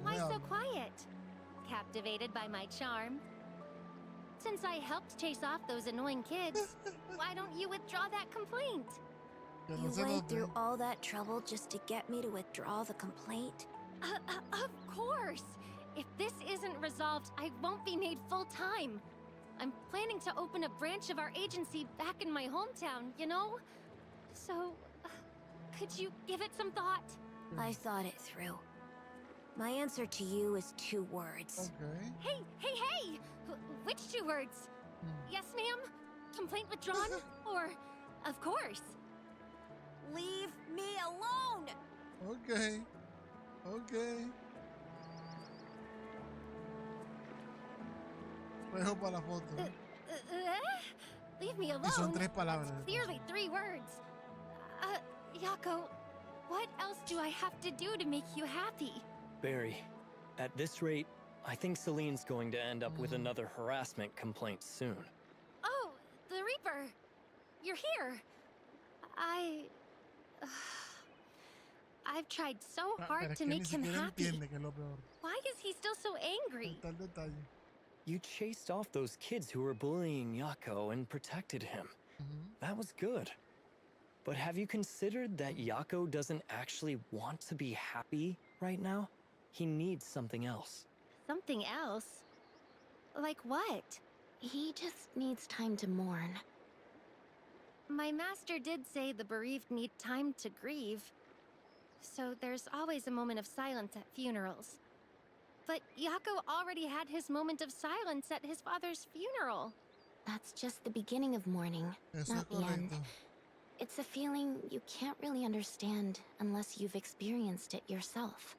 Why so Well, quiet? Captivated by my charm? Since I helped chase off those annoying kids, why don't you withdraw that complaint? que no You se went note. through all that trouble just to get me to withdraw the complaint? Of course! If this isn't resolved, I won't be made full-time. I'm planning to open a branch of our agency back in my hometown, you know? So, could you give it some thought? I thought it through. My answer to you is 2 words. Okay. Hey! Which 2 words? Yes, ma'am? Complaint withdrawn? Or, of course? Leave me alone! Okay. Okay. Dejo para la foto. Leave me alone? Y son 3 palabras. That's clearly 3 words. Yako, what else do I have to do to make you happy? Barry, at this rate, I think Celine's going to end up with another harassment complaint soon. Oh, the Reaper. You're here. I've tried so Pero hard es to que ni make him siquiera happy. entiende que es lo peor. Why is he still so angry? Tal detalle. You chased off those kids who were bullying Yako and protected him. That was good. But have you considered that Yako doesn't actually want to be happy right now? He needs something else. Something else? Like what? He just needs time to mourn. My master did say the bereaved need time to grieve. So there's always a moment of silence at funerals. But Yako already had his moment of silence at his father's funeral. That's just the beginning of mourning, Eso not es the end. correcto. It's a feeling you can't really understand unless you've experienced it yourself.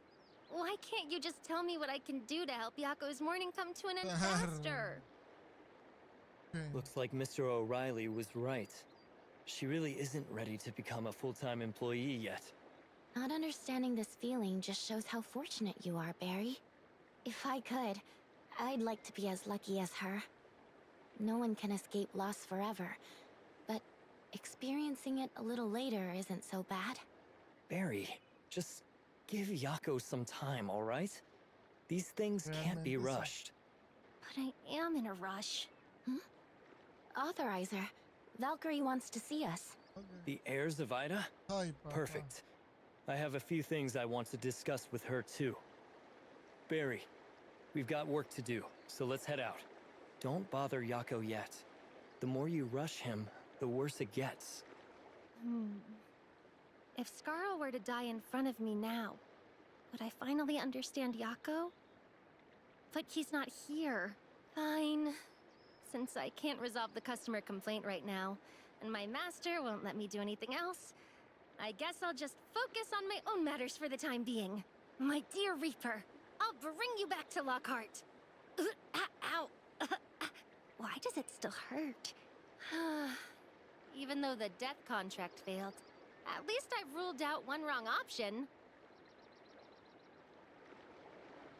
Why can't you just tell me what I can do to help Yako's mourning come to an end Claro. faster? Okay. Looks like Mr. O'Reilly was right. She really isn't ready to become a full-time employee yet. Not understanding this feeling just shows how fortunate you are, Barry. If I could, I'd like to be as lucky as her. No one can escape loss forever, but experiencing it a little later isn't so bad. Barry, just give Yako some time, all right? These things can't be Realmente sí. rushed. But I am in a rush. Authorizer, Valkyrie wants to see us. Okay. The heirs of Ida? Ay, papá. Perfect. I have a few things I want to discuss with her, too. Barry, we've got work to do, so let's head out. Don't bother Yako yet. The more you rush him, the worse it gets. If Scarl were to die in front of me now, would I finally understand Yako? But he's not here. Fine. Since I can't resolve the customer complaint right now, and my master won't let me do anything else, I guess I'll just focus on my own matters for the time being. My dear Reaper, I'll bring you back to Lockhart. Ow! Why does it still hurt? Even though the death contract failed, at least I've ruled out one wrong option.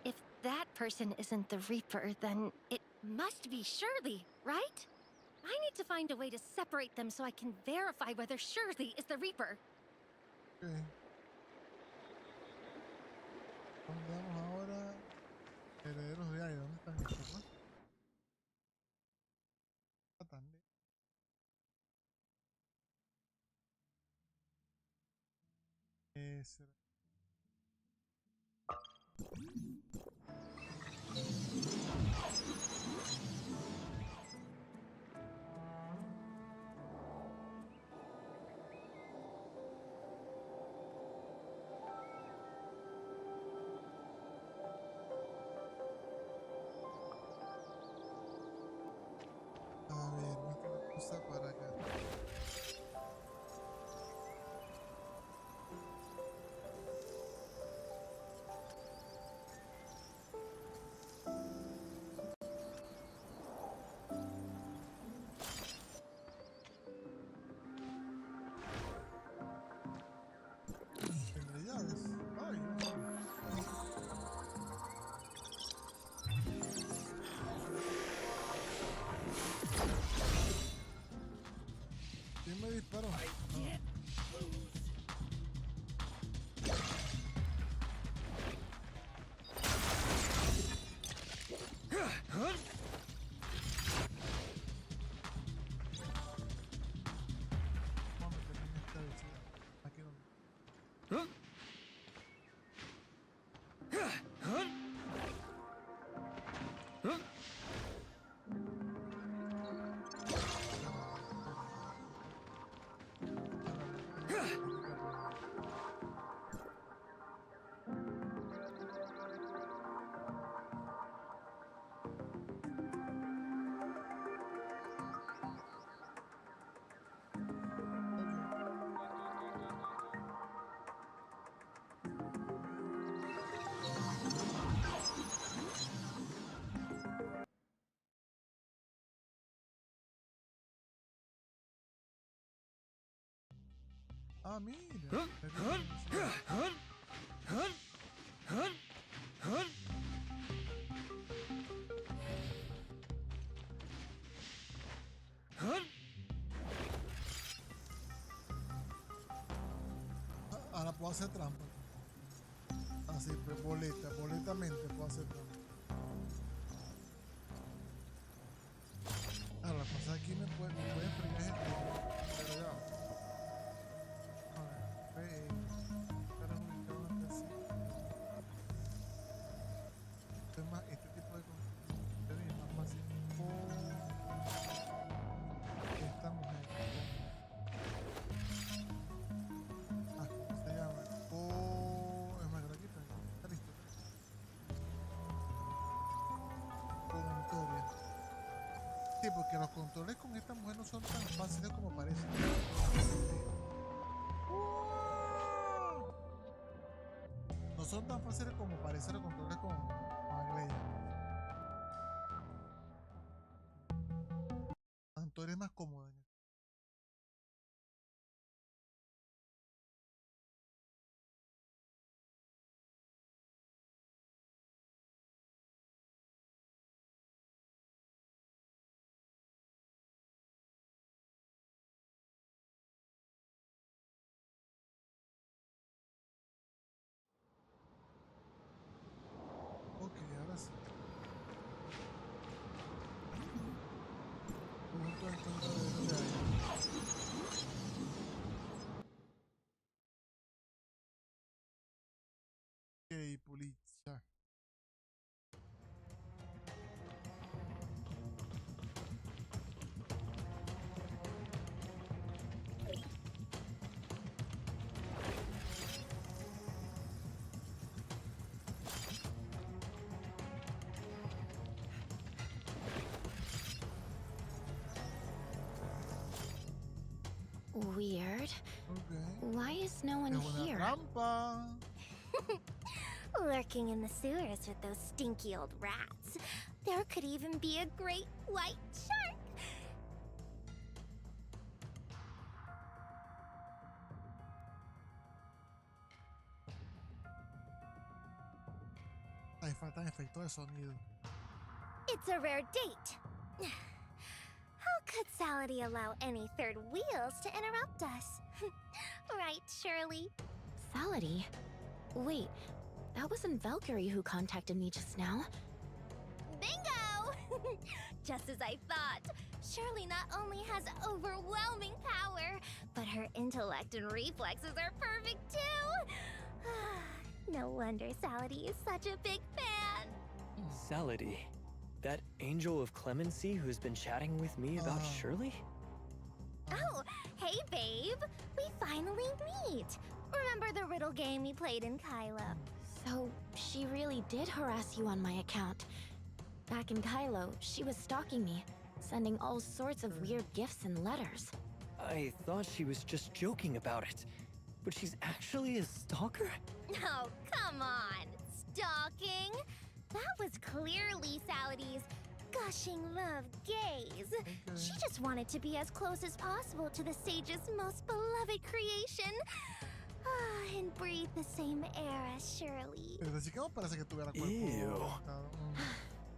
If that person isn't the Reaper, then it must be Shirley, right? I need to find a way to separate them so I can verify whether Shirley is the Reaper. Okay. Vamos ahora Será. A ver, muestra una cosa para acá. Entre llaves. Ay, ¿quién me disparó? Vamos a meterme en esta velocidad. Aquí no. Ah, mira. Ahora puedo hacer trampa. Así, pues boletamente puedo hacer trampa. Ahora, pasar aquí me puede fregar gente. Pero ya. A ver, este tipo de cosas es más fácil por esta mujer. Ah, ¿cómo se llama? Es más grande. Está listo. Contoria. Sí, porque los controles con esta mujer no son tan fáciles como parecen. No son tan fáciles como parecen los controles con Agleia. Antonio es más cómoda. Ok, ahora sí. Punto en contra de lo que hay. Ok, Pulitzer. Weird. Okay. Why is no one Es una here? trampa. Lurking in the sewers with those stinky old rats. There could even be a great white shark. Ahí faltan efectos de sonido. It's a rare date. How could Salady allow any third wheels to interrupt us? Right, Shirley? Salady? Wait, that wasn't Valkyrie who contacted me just now. Bingo! Just as I thought. Shirley not only has overwhelming power, but her intellect and reflexes are perfect too. No wonder Salady is such a big fan. Salady, that angel of clemency who's been chatting with me about Shirley? Oh, hey babe. We finally meet. Remember the riddle game we played in Kailo? So, she really did harass you on my account. Back in Kailo, she was stalking me, sending all sorts of weird gifts and letters. I thought she was just joking about it, but she's actually a stalker? Oh, come on. Stalking? That was clearly Salady's gushing love gaze. She just wanted to be as close as possible to the sage's most beloved creation. And breathe the same air as Shirley. Ew.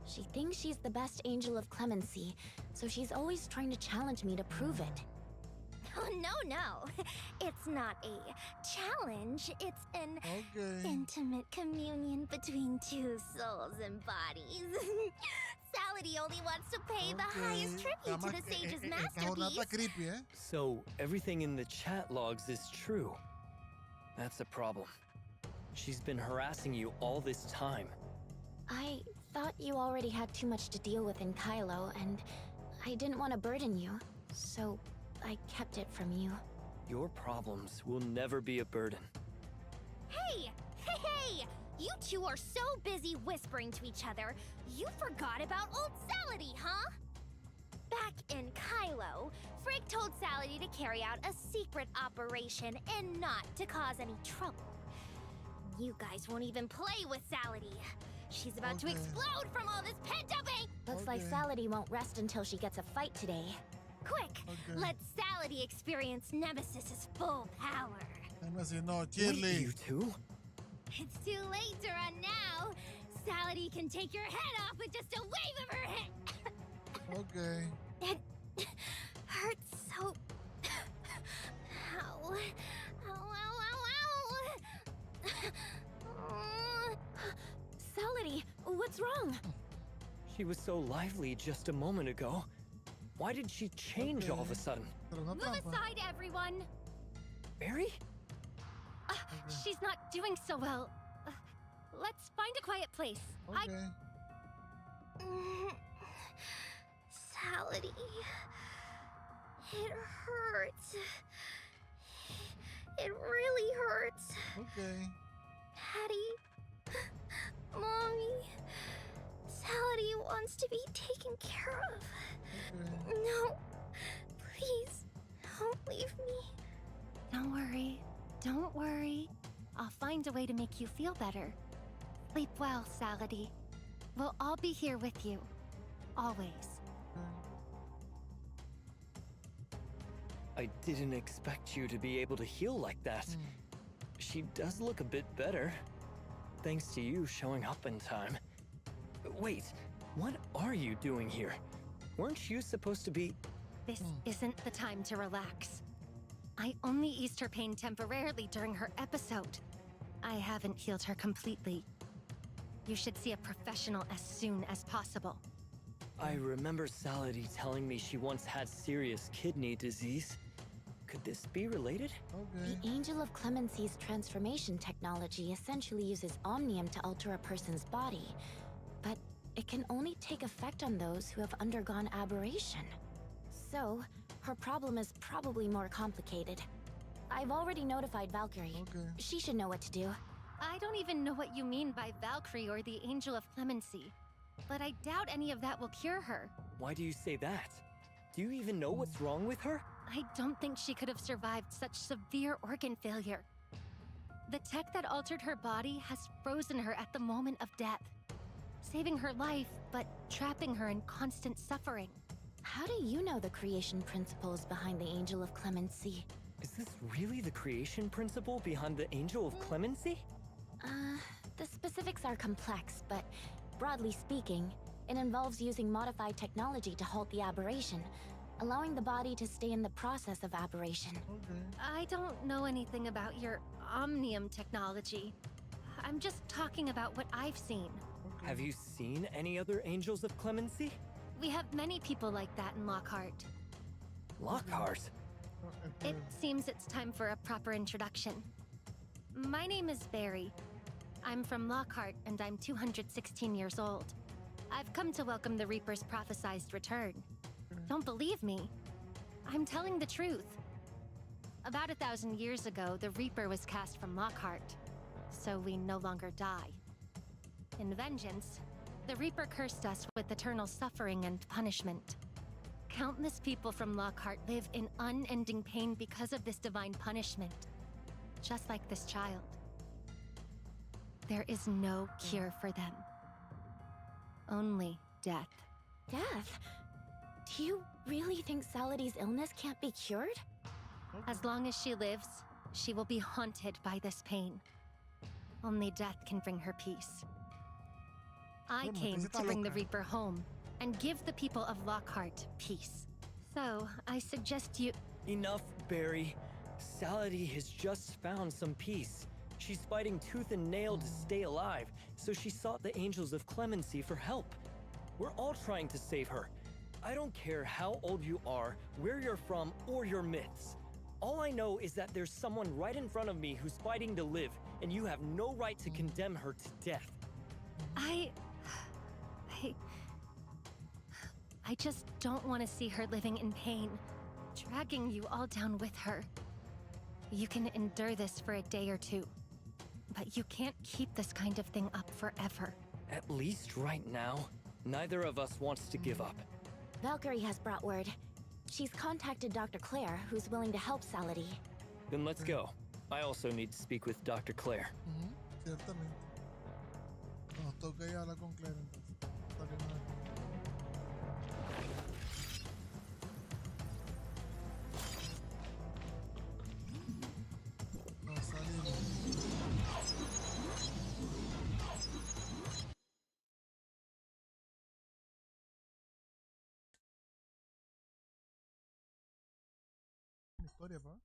She thinks she's the best angel of clemency, so she's always trying to challenge me to prove it. Oh, no. It's not a challenge. It's an intimate communion between two souls and bodies. Salady only wants to pay the highest tribute to the sage's masterpiece. So, everything in the chat logs is true. That's a problem. She's been harassing you all this time. I thought you already had too much to deal with in Kailo, and I didn't want to burden you, so I kept it from you. Your problems will never be a burden. Hey! You two are so busy whispering to each other, you forgot about old Salady, huh? Back in Kailo, Frick told Salady to carry out a secret operation and not to cause any trouble. You guys won't even play with Salady. She's about to explode from all this pent-up anger. Looks like Salady won't rest until she gets a fight today. Quick, let Salady experience Nemesis's full power. Wait, you two? It's too late to run now. Salady can take your head off with just a wave of her hand. It hurts so. Ow. Salady, what's wrong? She was so lively just a moment ago. Why did she change all of a sudden? Move aside, everyone! Barry? She's not doing so well. Let's find a quiet place. Salady. It hurts. It really hurts. Daddy. Mommy. Salady wants to be taken care of. No. Please, don't leave me. Don't worry. I'll find a way to make you feel better. Sleep well, Salady. We'll all be here with you. Always. I didn't expect you to be able to heal like that. She does look a bit better. Thanks to you showing up in time. Wait, what are you doing here? Weren't you supposed to be... This isn't the time to relax. I only eased her pain temporarily during her episode. I haven't healed her completely. You should see a professional as soon as possible. I remember Salady telling me she once had serious kidney disease. Could this be related? The Angel of Clemency's transformation technology essentially uses omnium to alter a person's body, but it can only take effect on those who have undergone aberration. So, her problem is probably more complicated. I've already notified Valkyrie. She should know what to do. I don't even know what you mean by Valkyrie or the Angel of Clemency, but I doubt any of that will cure her. Why do you say that? Do you even know what's wrong with her? I don't think she could have survived such severe organ failure. The tech that altered her body has frozen her at the moment of death, saving her life, but trapping her in constant suffering. How do you know the creation principles behind the Angel of Clemency? Is this really the creation principle behind the Angel of Clemency? The specifics are complex, but broadly speaking, it involves using modified technology to halt the aberration, allowing the body to stay in the process of aberration. I don't know anything about your omnium technology. I'm just talking about what I've seen. Have you seen any other angels of clemency? We have many people like that in Lockhart. Lockhart? It seems it's time for a proper introduction. My name is Barry. I'm from Lockhart, and I'm 216 years old. I've come to welcome the Reaper's prophesized return. Don't believe me? I'm telling the truth. About 1,000 years ago, the Reaper was cast from Lockhart, so we no longer die. In vengeance, the Reaper cursed us with eternal suffering and punishment. Countless people from Lockhart live in unending pain because of this divine punishment, just like this child. There is no cure for them. Only death. Death? Do you really think Salady's illness can't be cured? As long as she lives, she will be haunted by this pain. Only death can bring her peace. I came to bring the Reaper home and give the people of Lockhart peace. So, I suggest you... Enough, Barry. Salady has just found some peace. She's fighting tooth and nail to stay alive, so she sought the angels of clemency for help. We're all trying to save her. I don't care how old you are, where you're from, or your myths. All I know is that there's someone right in front of me who's fighting to live, and you have no right to condemn her to death. I just don't want to see her living in pain, dragging you all down with her. You can endure this for a day or two, but you can't keep this kind of thing up forever. At least right now, neither of us wants to give up. Valkyrie has brought word. She's contacted Dr. Claire, who's willing to help Salady. Then let's go. I also need to speak with Dr. Claire. Ciertamente. Nos toca ir a hablar con Claire entonces. Hasta que no- Nos salimos. Historia, pa.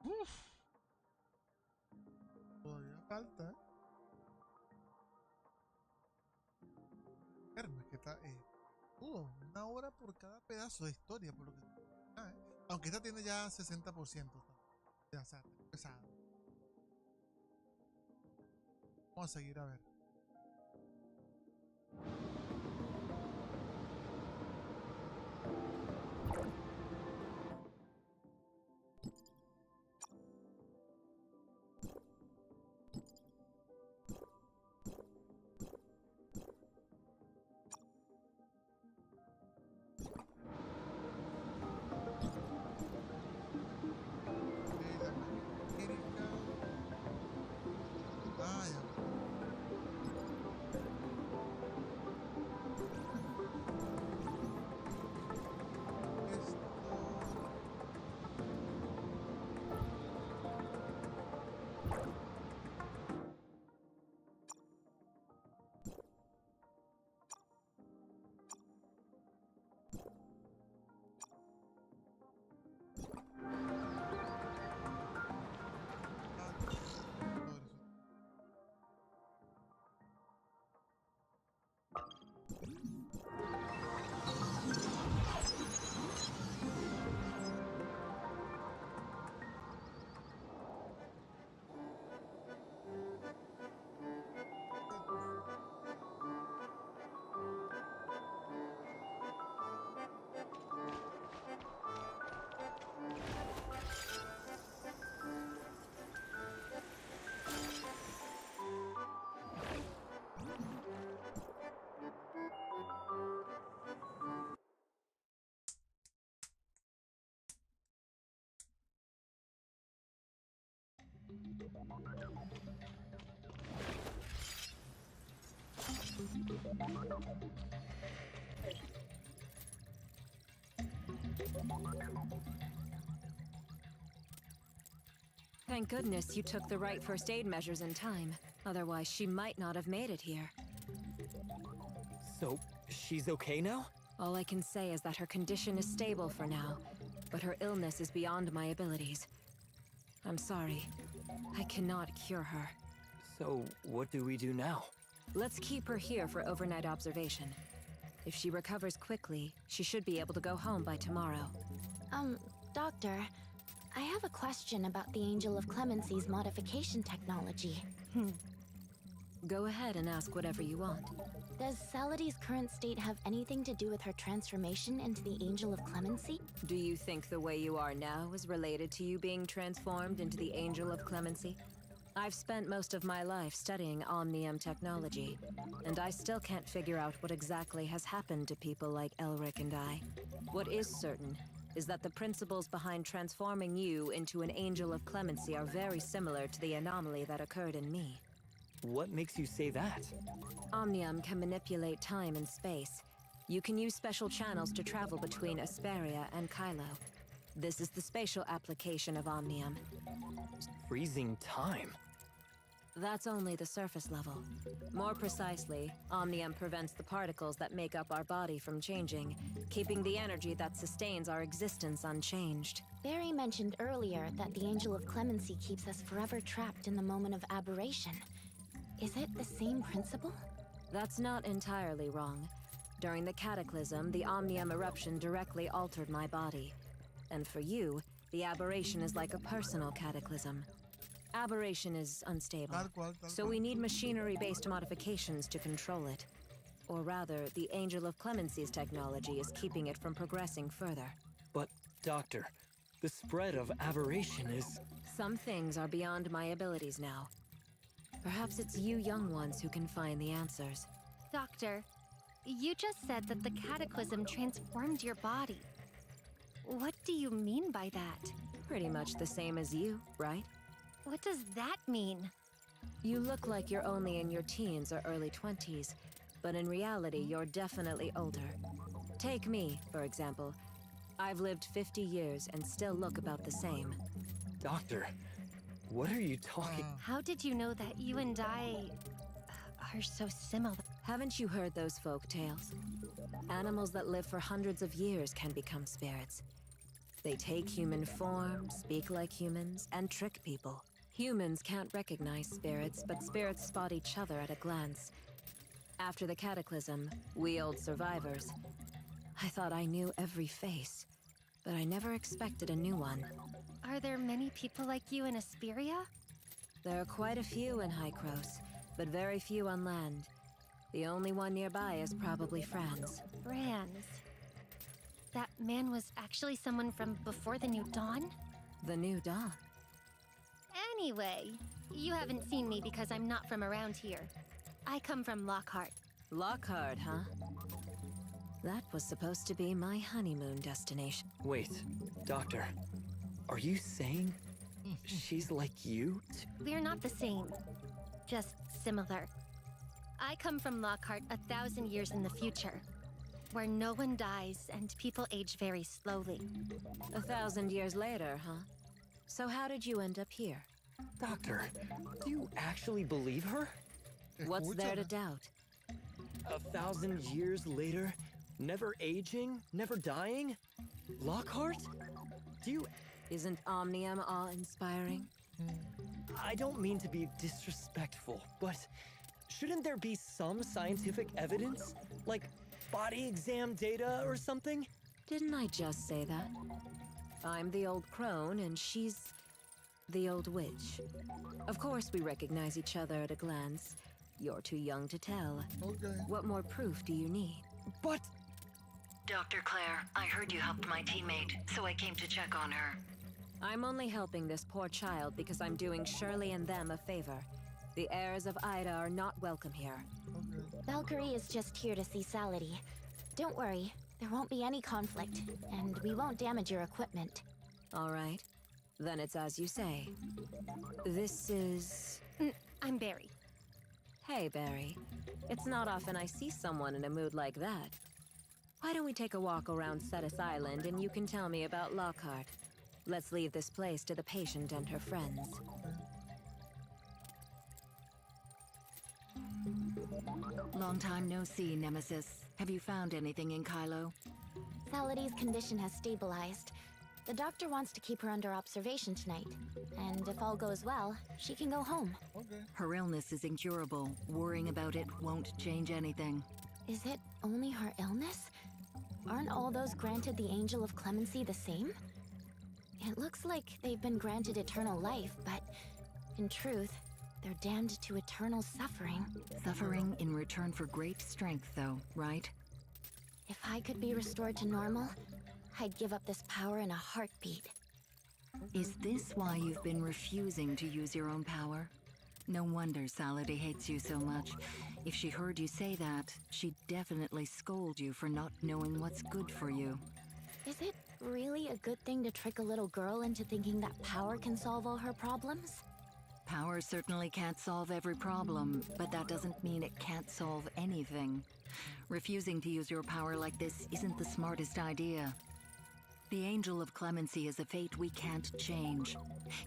Uf. Todavía falta. Es que está. Una hora por cada pedazo de historia, por lo que. Aunque esta tiene ya 60%. Ya, o sea, está pesada. Vamos a seguir a ver. Thank goodness you took the right first aid measures in time. Otherwise, she might not have made it here. So, she's okay now? All I can say is that her condition is stable for now, but her illness is beyond my abilities. I'm sorry. I cannot cure her. So, what do we do now? Let's keep her here for overnight observation. If she recovers quickly, she should be able to go home by tomorrow. Doctor, I have a question about the Angel of Clemency's modification technology. Go ahead and ask whatever you want. Does Salady's current state have anything to do with her transformation into the Angel of Clemency? Do you think the way you are now is related to you being transformed into the Angel of Clemency? I've spent most of my life studying Omnium technology, and I still can't figure out what exactly has happened to people like Elric and I. What is certain is that the principles behind transforming you into an Angel of Clemency are very similar to the anomaly that occurred in me. What makes you say that? Omnium can manipulate time and space. You can use special channels to travel between Asperia and Kailo. This is the spatial application of Omnium. Freezing time. That's only the surface level. More precisely, Omnium prevents the particles that make up our body from changing, keeping the energy that sustains our existence unchanged. Barry mentioned earlier that the Angel of Clemency keeps us forever trapped in the moment of aberration. Is it the same principle? That's not entirely wrong. During the Cataclysm, the Omnium eruption directly altered my body. And for you, the aberration is like a personal cataclysm. Aberration is unstable, so we need machinery-based modifications to control it. Or rather, the Angel of Clemency's technology is keeping it from progressing further. But, Doctor, the spread of aberration is... Some things are beyond my abilities now. Perhaps it's you young ones who can find the answers. Doctor, you just said that the cataclysm transformed your body. What do you mean by that? Pretty much the same as you, right? What does that mean? You look like you're only in your teens or early 20s, but in reality, you're definitely older. Take me, for example. I've lived 50 years and still look about the same. Doctor, what are you talking... How did you know that you and I are so similar? Haven't you heard those folk tales? Animals that live for hundreds of years can become spirits. They take human form, speak like humans, and trick people. Humans can't recognize spirits, but spirits spot each other at a glance. After the Cataclysm, we old survivors, I thought I knew every face, but I never expected a new one. Are there many people like you in Asperia? There are quite a few in Hykros, but very few on land. The only one nearby is probably Franz. Franz. That man was actually someone from before the New Dawn? The New Dawn. Anyway, you haven't seen me because I'm not from around here. I come from Lockhart. Lockhart, huh? That was supposed to be my honeymoon destination. Wait, Doctor, are you saying she's like you? We're not the same, just similar. I come from Lockhart 1,000 years in the future, where no one dies and people age very slowly. 1,000 years later, huh? So how did you end up here? Doctor, do you actually believe her? What's there to doubt? 1,000 years later, never aging, never dying? Lockhart? Do you... Isn't Omnium awe-inspiring? I don't mean to be disrespectful, but shouldn't there be some scientific evidence? Like body exam data or something? Didn't I just say that? I'm the old crone and she's the old witch. Of course we recognize each other at a glance. You're too young to tell. Okay. What more proof do you need? But... Dr. Claire, I heard you helped my teammate, so I came to check on her. I'm only helping this poor child because I'm doing Shirley and them a favor. The heirs of Ida are not welcome here. Okay. Valkyrie is just here to see Salady. Don't worry, there won't be any conflict, and we won't damage your equipment. All right. Then it's as you say. This is... I'm Barry. Hey, Barry. It's not often I see someone in a mood like that. Why don't we take a walk around Cetus Island and you can tell me about Lockhart? Let's leave this place to the patient and her friends. Long time no see, Nemesis. Have you found anything in Kailo? Salady's condition has stabilized. The doctor wants to keep her under observation tonight. And if all goes well, she can go home. Okay. Her illness is incurable. Worrying about it won't change anything. Is it only her illness? Aren't all those granted the Angel of Clemency the same? It looks like they've been granted eternal life, but in truth, they're damned to eternal suffering. Suffering in return for great strength, though, right? If I could be restored to normal, I'd give up this power in a heartbeat. Is this why you've been refusing to use your own power? No wonder Salady hates you so much. If she heard you say that, she'd definitely scold you for not knowing what's good for you. Is it really a good thing to trick a little girl into thinking that power can solve all her problems? Power certainly can't solve every problem, but that doesn't mean it can't solve anything. Refusing to use your power like this isn't the smartest idea. The Angel of Clemency is a fate we can't change.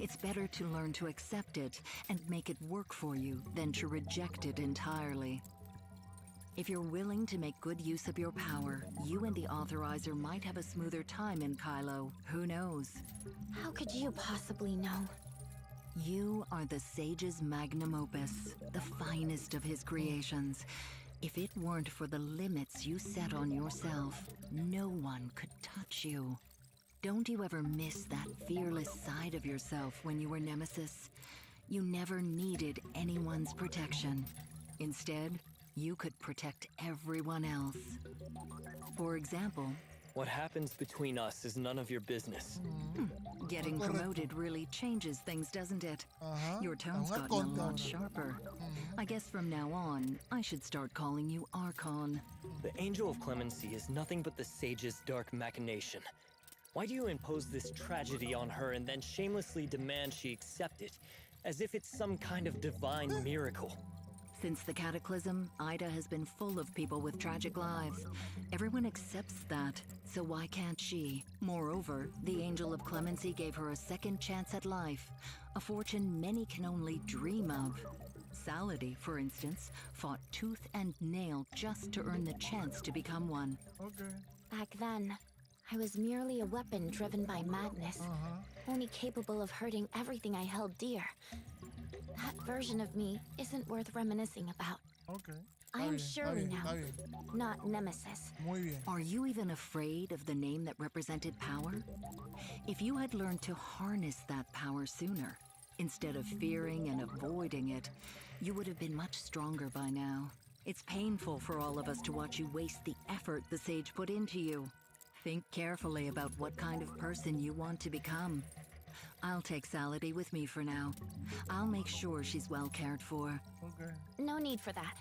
It's better to learn to accept it and make it work for you than to reject it entirely. If you're willing to make good use of your power, you and the Authorizer might have a smoother time in Kailo. Who knows? How could you possibly know? You are the Sage's magnum opus, the finest of his creations. If it weren't for the limits you set on yourself, no one could touch you. Don't you ever miss that fearless side of yourself when you were Nemesis? You never needed anyone's protection. Instead, you could protect everyone else. For example, What happens between us is none of your business. getting promoted really changes things, doesn't it? Your tone's Ahora gotten a conta lot ahora. sharper. I guess from now on, I should start calling you Archon. The Angel of Clemency is nothing but the Sage's dark machination. Why do you impose this tragedy on her and then shamelessly demand she accept it, as if it's some kind of divine miracle? Since the Cataclysm, Ida has been full of people with tragic lives. Everyone accepts that, so why can't she? Moreover, the Angel of Clemency gave her a second chance at life, a fortune many can only dream of. Salady, for instance, fought tooth and nail just to earn the chance to become one. Okay. Back then, I was merely a weapon driven by madness, only capable of hurting everything I held dear. That version of me isn't worth reminiscing about. Okay. I Está am bien, está Shirley bien, now, está bien. not Nemesis. Muy bien. Are you even afraid of the name that represented power? If you had learned to harness that power sooner, instead of fearing and avoiding it, you would have been much stronger by now. It's painful for all of us to watch you waste the effort the Sage put into you. Think carefully about what kind of person you want to become. I'll take Salady with me for now. I'll make sure she's well cared for. Okay. No need for that.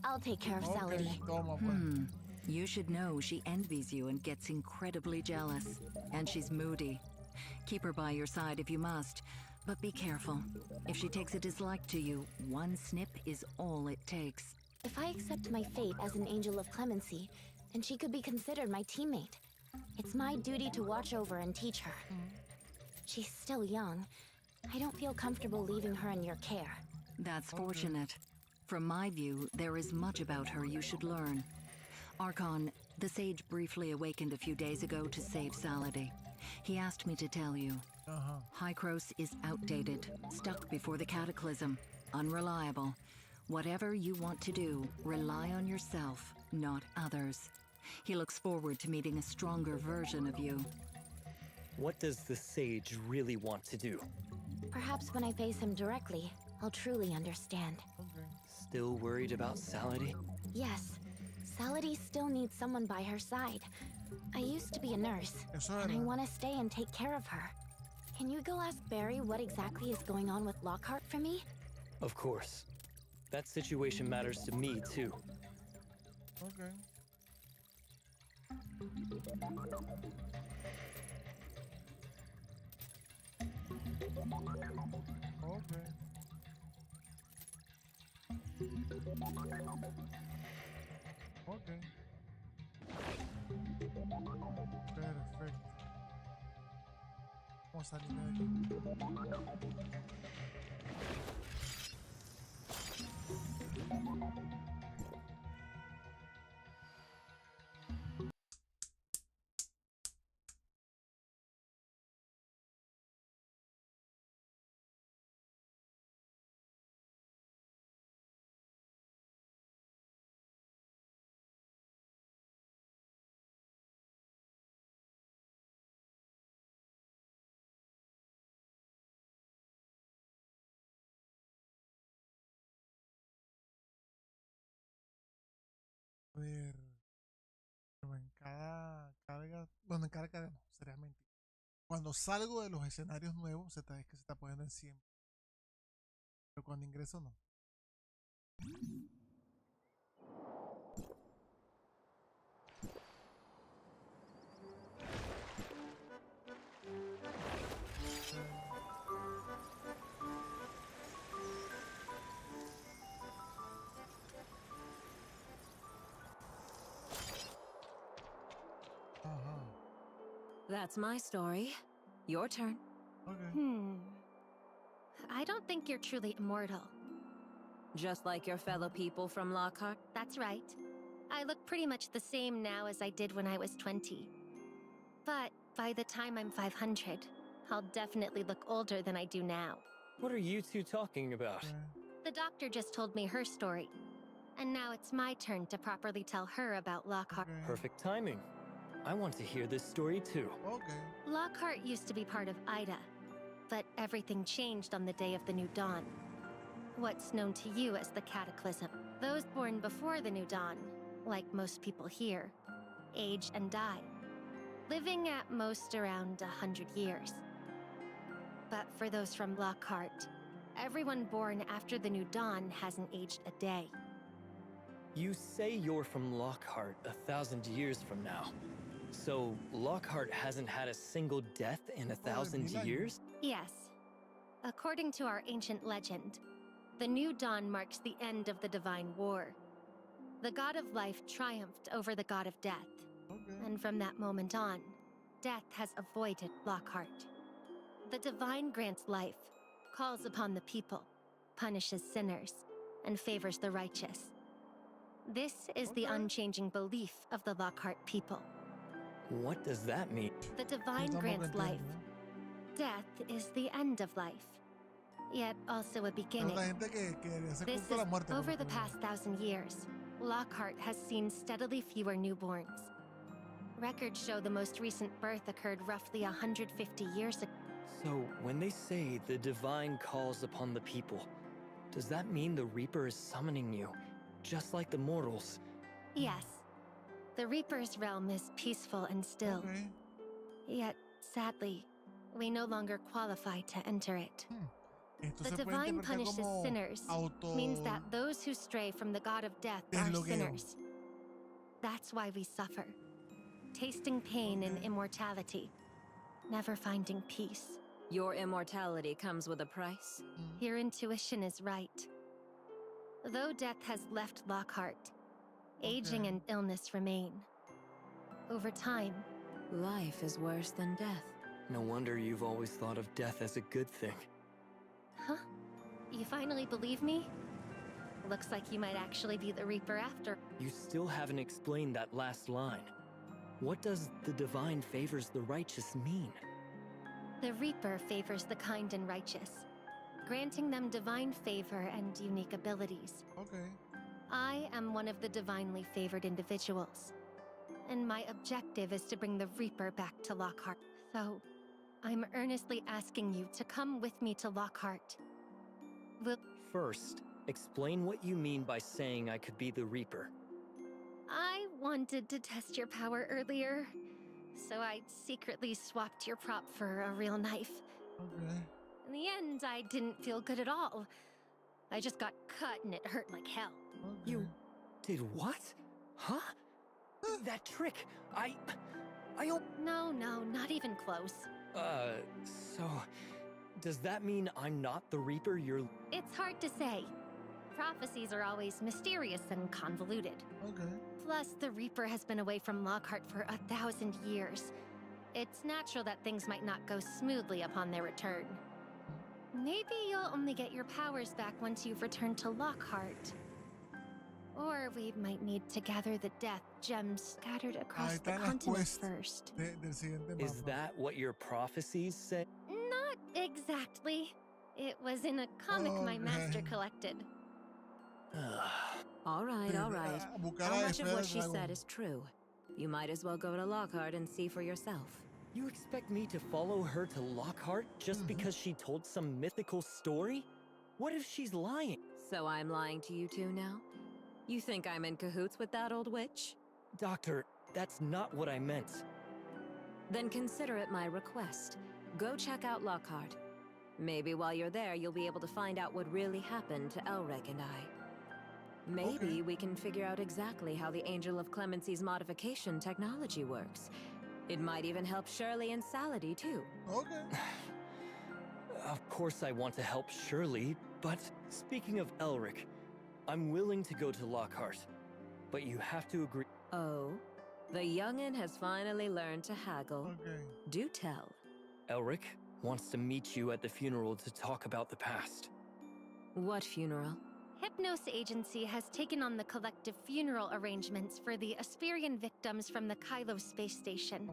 I'll take care of Okay. Salady. Toma, pues. You should know she envies you and gets incredibly jealous. And she's moody. Keep her by your side if you must, but be careful. If she takes a dislike to you, one snip is all it takes. If I accept my fate as an Angel of Clemency, then she could be considered my teammate. It's my duty to watch over and teach her. She's still young. I don't feel comfortable leaving her in your care. That's fortunate. From my view, there is much about her you should learn. Archon, the Sage briefly awakened a few days ago to save Salady. He asked me to tell you. Hykros is outdated, stuck before the Cataclysm, unreliable. Whatever you want to do, rely on yourself, not others. He looks forward to meeting a stronger version of you. What does the Sage really want to do? Perhaps when I face him directly, I'll truly understand. Still worried about Salady? Yes, Salady still needs someone by her side. I used to be a nurse, Eso and I era. want to stay and take care of her. Can you go ask Barry what exactly is going on with Lockhart for me? Of course. That situation matters to me, too. Okay. Ok. Ok. Perfecto. Vamos a salir de aquí. A ver, pero bueno, en cada cadena, no, sería mentira. Cuando salgo de los escenarios nuevos, es que se está poniendo en 100. Pero cuando ingreso, no. Ajá. That's my story. Your turn. Ok. I don't think you're truly immortal. Just like your fellow people from Lockhart? That's right. I look pretty much the same now as I did when I was 20. But by the time I'm 500, I'll definitely look older than I do now. What are you two talking about? The doctor just told me her story. And now it's my turn to properly tell her about Lockhart. Ok. Perfect timing. I want to hear this story too. Ok. Lockhart used to be part of Ida, but everything changed on the day of the New Dawn. What's known to you as the Cataclysm. Those born before the New Dawn, like most people here, age and die, living at most around 100 years. But for those from Lockhart, everyone born after the New Dawn hasn't aged a day. You say you're from Lockhart 1,000 years from now. So Lockhart hasn't had a single death in 1,000 years? Yes. According to our ancient legend, the New Dawn marks the end of the Divine War. The god of life triumphed over the god of death. Ok. And from that moment on, death has avoided Lockhart. The Divine grants life, calls upon the people, punishes sinners, and favors the righteous. This is the Okay. unchanging belief of the Lockhart people. What does that mean? The Divine Tampoco grants life. entiendo, ¿eh? Death is the end of life, yet also a Pero beginning. la gente que hace This culto a is la muerte. por over lo the que veo. past 1,000 years. Lockhart has seen steadily fewer newborns. Records show the most recent birth occurred roughly 150 years ago. So when they say the divine calls upon the people, does that mean the Reaper is summoning you, just like the mortals? Yes, the Reaper's realm is peaceful and still. Ok. Yet, sadly, we no longer qualify to enter it. Esto The se puede divine interpretar punishes como sinners, auto. means that those who stray from the god of death are Deslogueo. sinners. That's why we suffer, tasting pain and Okay. immortality, never finding peace. Your immortality comes with a price. Your intuition is right. Though death has left Lockhart, aging Okay. and illness remain. Over time, Life is worse than death. No wonder you've always thought of death as a good thing. huh? You finally believe me? Looks like you might actually be the Reaper after. You still haven't explained that last line. What does the divine favors the righteous mean? The Reaper favors the kind and righteous, granting them divine favor and unique abilities. Ok. I am one of the divinely favored individuals, and my objective is to bring the Reaper back to Lockhart. So, I'm earnestly asking you to come with me to Lockhart. Will First, explain what you mean by saying I could be the Reaper. I wanted to test your power earlier, so I secretly swapped your prop for a real knife. Ok. In the end, I didn't feel good at all. I just got cut and it hurt like hell. Ok. You did what? Huh? That trick, I No, not even close. so Does that mean I'm not the Reaper you're... It's hard to say. Prophecies are always mysterious and convoluted. Okay. Plus, the Reaper has been away from Lockhart for 1,000 years. It's natural that things might not go smoothly upon their return. Maybe you'll only get your powers back once you've returned to Lockhart. Or we might need to gather the death gems scattered across the continent first. Is that what your prophecies say? Not exactly. It was in a comic my master collected. All right, all right. How much of what she said is true? You might as well go to Lockhart and see for yourself. You expect me to follow her to Lockhart just because she told some mythical story? What if she's lying? So I'm lying to you two now? You think I'm in cahoots with that old witch? Doctor, that's not what I meant. Then consider it my request. Go check out Lockhart. Maybe while you're there, you'll be able to find out what really happened to Elric and I. Maybe we can figure out exactly how the Angel of Clemency's modification technology works. It might even help Shirley and Salady, too. Okay. Of course I want to help Shirley, but speaking of Elric, I'm willing to go to Lockhart, but you have to agree. Oh, the youngin' has finally learned to haggle. Okay. Do tell. Elric wants to meet you at the funeral to talk about the past. What funeral? Hypnos Agency has taken on the collective funeral arrangements for the Asperian victims from the Kailo space station.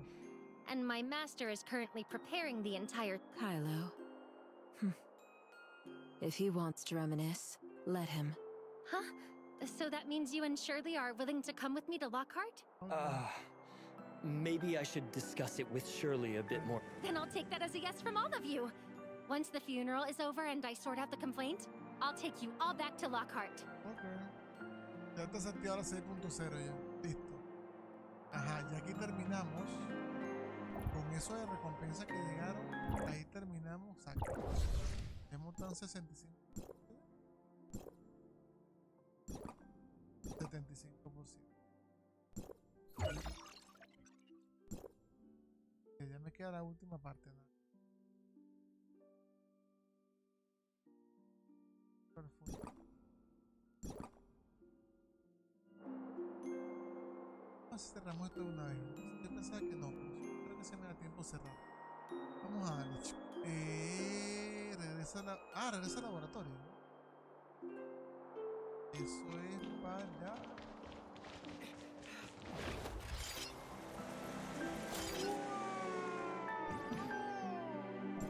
And my master is currently preparing the entire... Kailo. If he wants to reminisce, let him. Huh? So that means you and Shirley are willing to come with me to Lockhart? Maybe I should discuss it with Shirley a bit more. Then I'll take that as a yes from all of you. Once the funeral is over and I sort out the complaint, I'll take you all back to Lockhart. Okay. Ya está seteado la 6.0 ya. Listo. Ajá, y aquí terminamos. Con eso de recompensa que llegaron, ahí terminamos. Aquí. Hemos dado 65. 75%. Ya me queda la última parte, ¿no? Perfecto. Vamos a cerramos esto de una vez. Yo pensaba que no, pero creo que se me da tiempo cerrar. Vamos a darle, chicos. Regresa a la... regresa al laboratorio. Eso es para allá.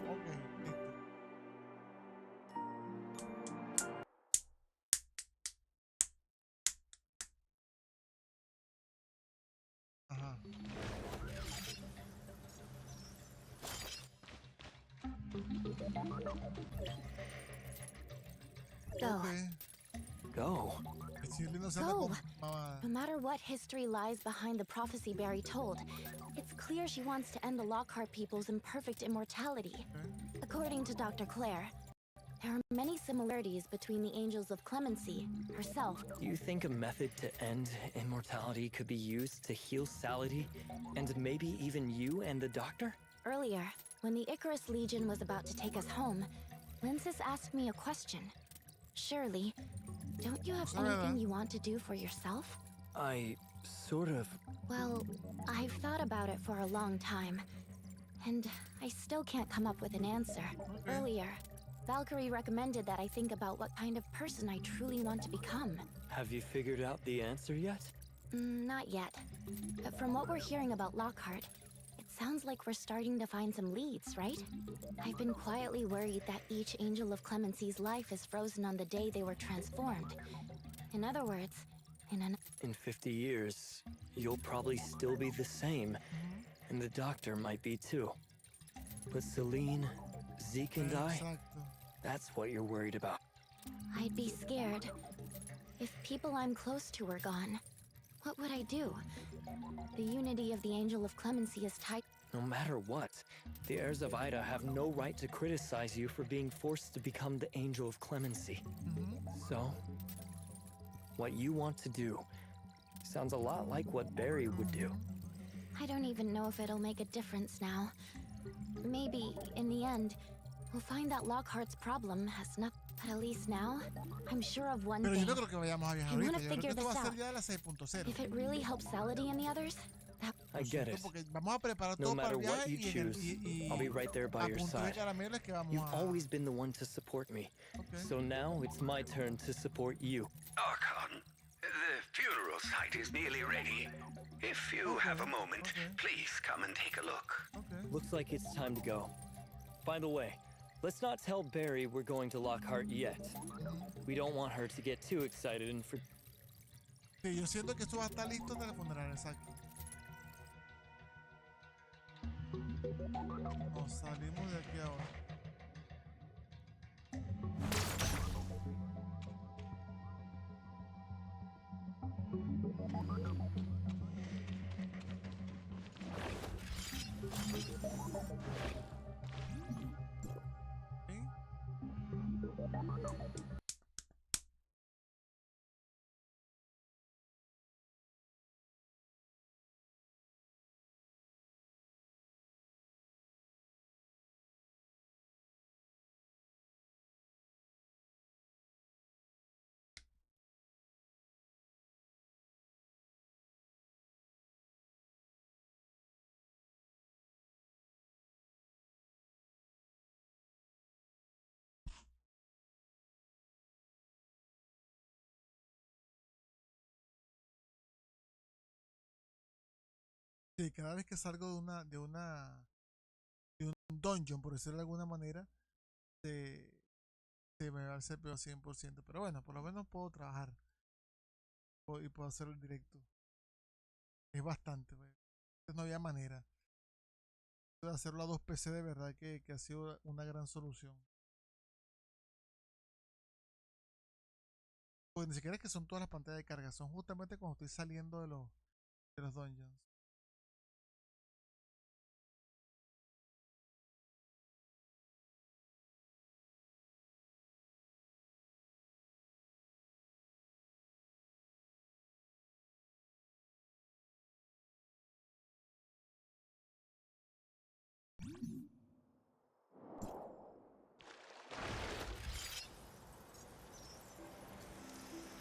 Ok, listo. Ajá. Go. Okay. Go. Go. No matter what history lies behind the prophecy Barry told, it's clear she wants to end the Lockhart people's imperfect immortality. According to Dr. Claire, there are many similarities between the Angels of Clemency, herself. Do you think a method to end immortality could be used to heal Salady, and maybe even you and the doctor? Earlier, when the Icarus Legion was about to take us home, Linsis asked me a question. Shirley, don't you have anything you want to do for yourself? I sort of... Well, I've thought about it for a long time, and I still can't come up with an answer. Earlier, Valkyrie recommended that I think about what kind of person I truly want to become. Have you figured out the answer yet? Not yet. From what we're hearing about Lockhart, it sounds like we're starting to find some leads, right? I've been quietly worried that each Angel of Clemency's life is frozen on the day they were transformed. In other words, in 50 years, you'll probably still be the same, and the doctor might be too. But Celine, Zeke and that's what you're worried about. I'd be scared. If people I'm close to were gone, what would I do? The unity of the Angel of Clemency is tied. No matter what, the heirs of Ida have no right to criticize you for being forced to become the Angel of Clemency. So, what you want to do sounds a lot like what Barry would do. I don't even know if it'll make a difference now. Maybe, in the end, We'll find that Lockhart's problem has not. But at least now, I'm sure of one Pero yo thing. no creo que vayamos a viajar I ahorita. want to Yo creo que figure esto va this a ser out. ya de la 6.0. If it really helps Saladin and the others, that. I get it. Porque vamos a preparar No todo para matter el what viaje you y, choose, I'll be right there by a your punto de side. caramelo es que vamos You've a... always been the one to support me. Okay. So now it's my turn to support you. Archon, the funeral site is nearly ready. If you have a moment, please come and take a look. Okay. Looks like it's time to go. By the way, let's not tell Barry we're going to Lockhart yet. We don't want her to get too excited and for... Sí, yo siento que esto va a estar listo para el funeral, exacto. Nos salimos de aquí ahora. Sí, cada vez que salgo de un dungeon, por decirlo de alguna manera, se me va el CPU 100%. Pero bueno, por lo menos puedo trabajar y puedo hacer el directo. Es bastante, pues. No había manera de hacerlo a 2 PC, de verdad que ha sido una gran solución. Pues ni siquiera es que son todas las pantallas de carga, son justamente cuando estoy saliendo de los dungeons.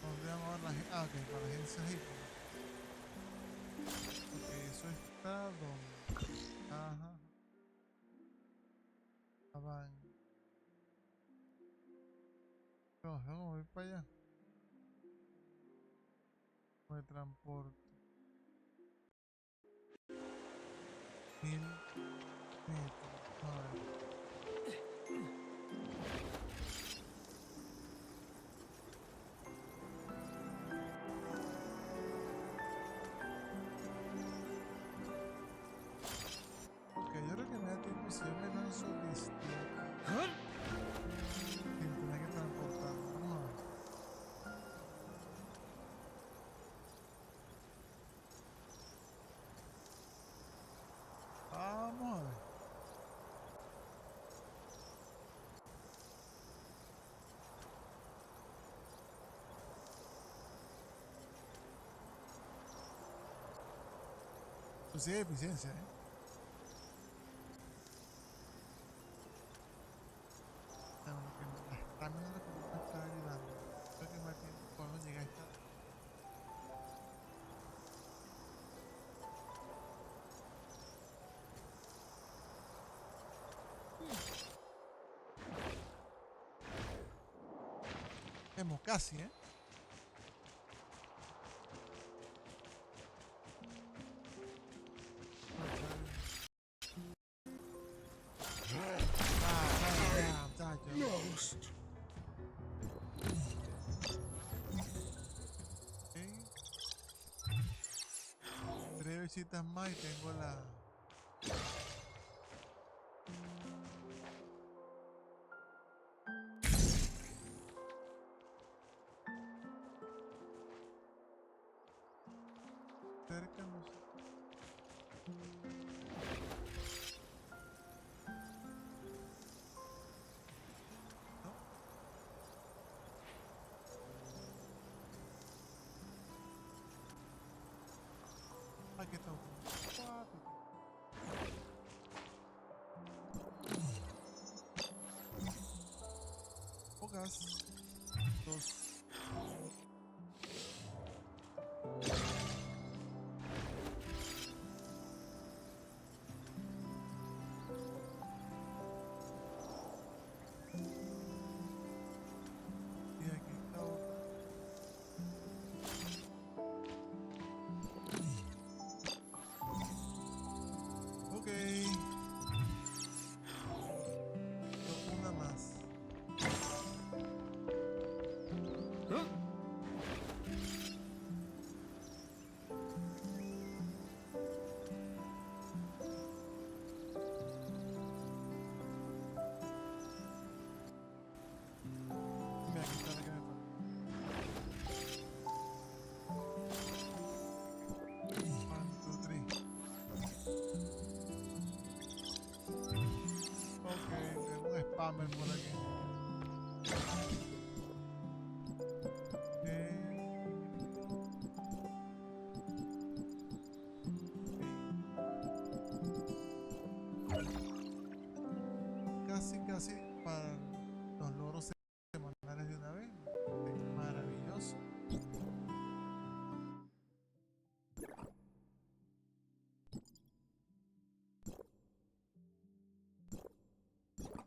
¿Dónde vamos a ver la gente? Ah, ok, para la agencia Hipo. Ok, eso está donde. Ajá. Van. No, vamos a ir para allá. De transporte. 1000 metros. A ver. Ok, yo creo que me da tiempo si yo me lanzo desde aquí. Sin tener que transportar. Vamos a ver. Vamos a ver. Pues sí hay eficiencia, ¿eh? Pero lo que la estamina es lo que me está ayudando. Creo que más tiempo podemos llegar a esta. Hemos casi, ¿eh? Tres visitas más y tengo la... cerca, no sé. ¿No? Aquí está otro. pongas. 2. Y aquí está otra. Ok. Una más. Mira, aquí está la que me falta. 1, 2, 3. Ok, tengo un spammer por aquí. Casi para los logros semanales de una vez. Maravilloso.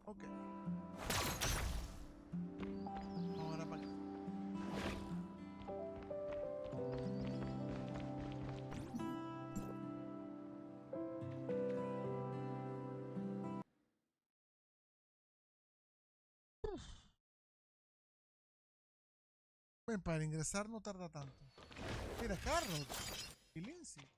Ok. Ahora para acá. Bueno, para ingresar no tarda tanto. Mira, Carrot y Lindsay.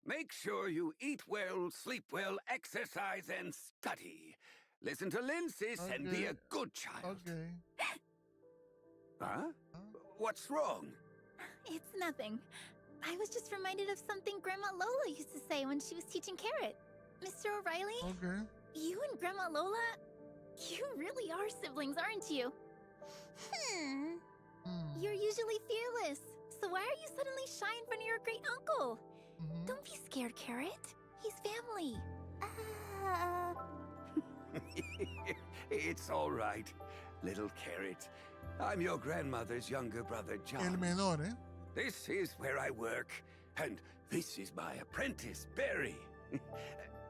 Make sure you eat well, sleep well, exercise, and study. Listen to Lindsay and be a good child. Ok. Huh? Huh? What's wrong? It's nothing. I was just reminded of something Grandma Lola used to say when she was teaching Carrot. Mr. O'Reilly, Ok. you and Grandma Lola, you really are siblings, aren't you? Hmm. You're usually fearless, so why are you suddenly shy in front of your great uncle? Mhm. Don't be scared, Carrot. He's family. It's all right, little Carrot. I'm your grandmother's younger brother, El John. menor, ¿eh? This is where I work, and this is my apprentice, Barry.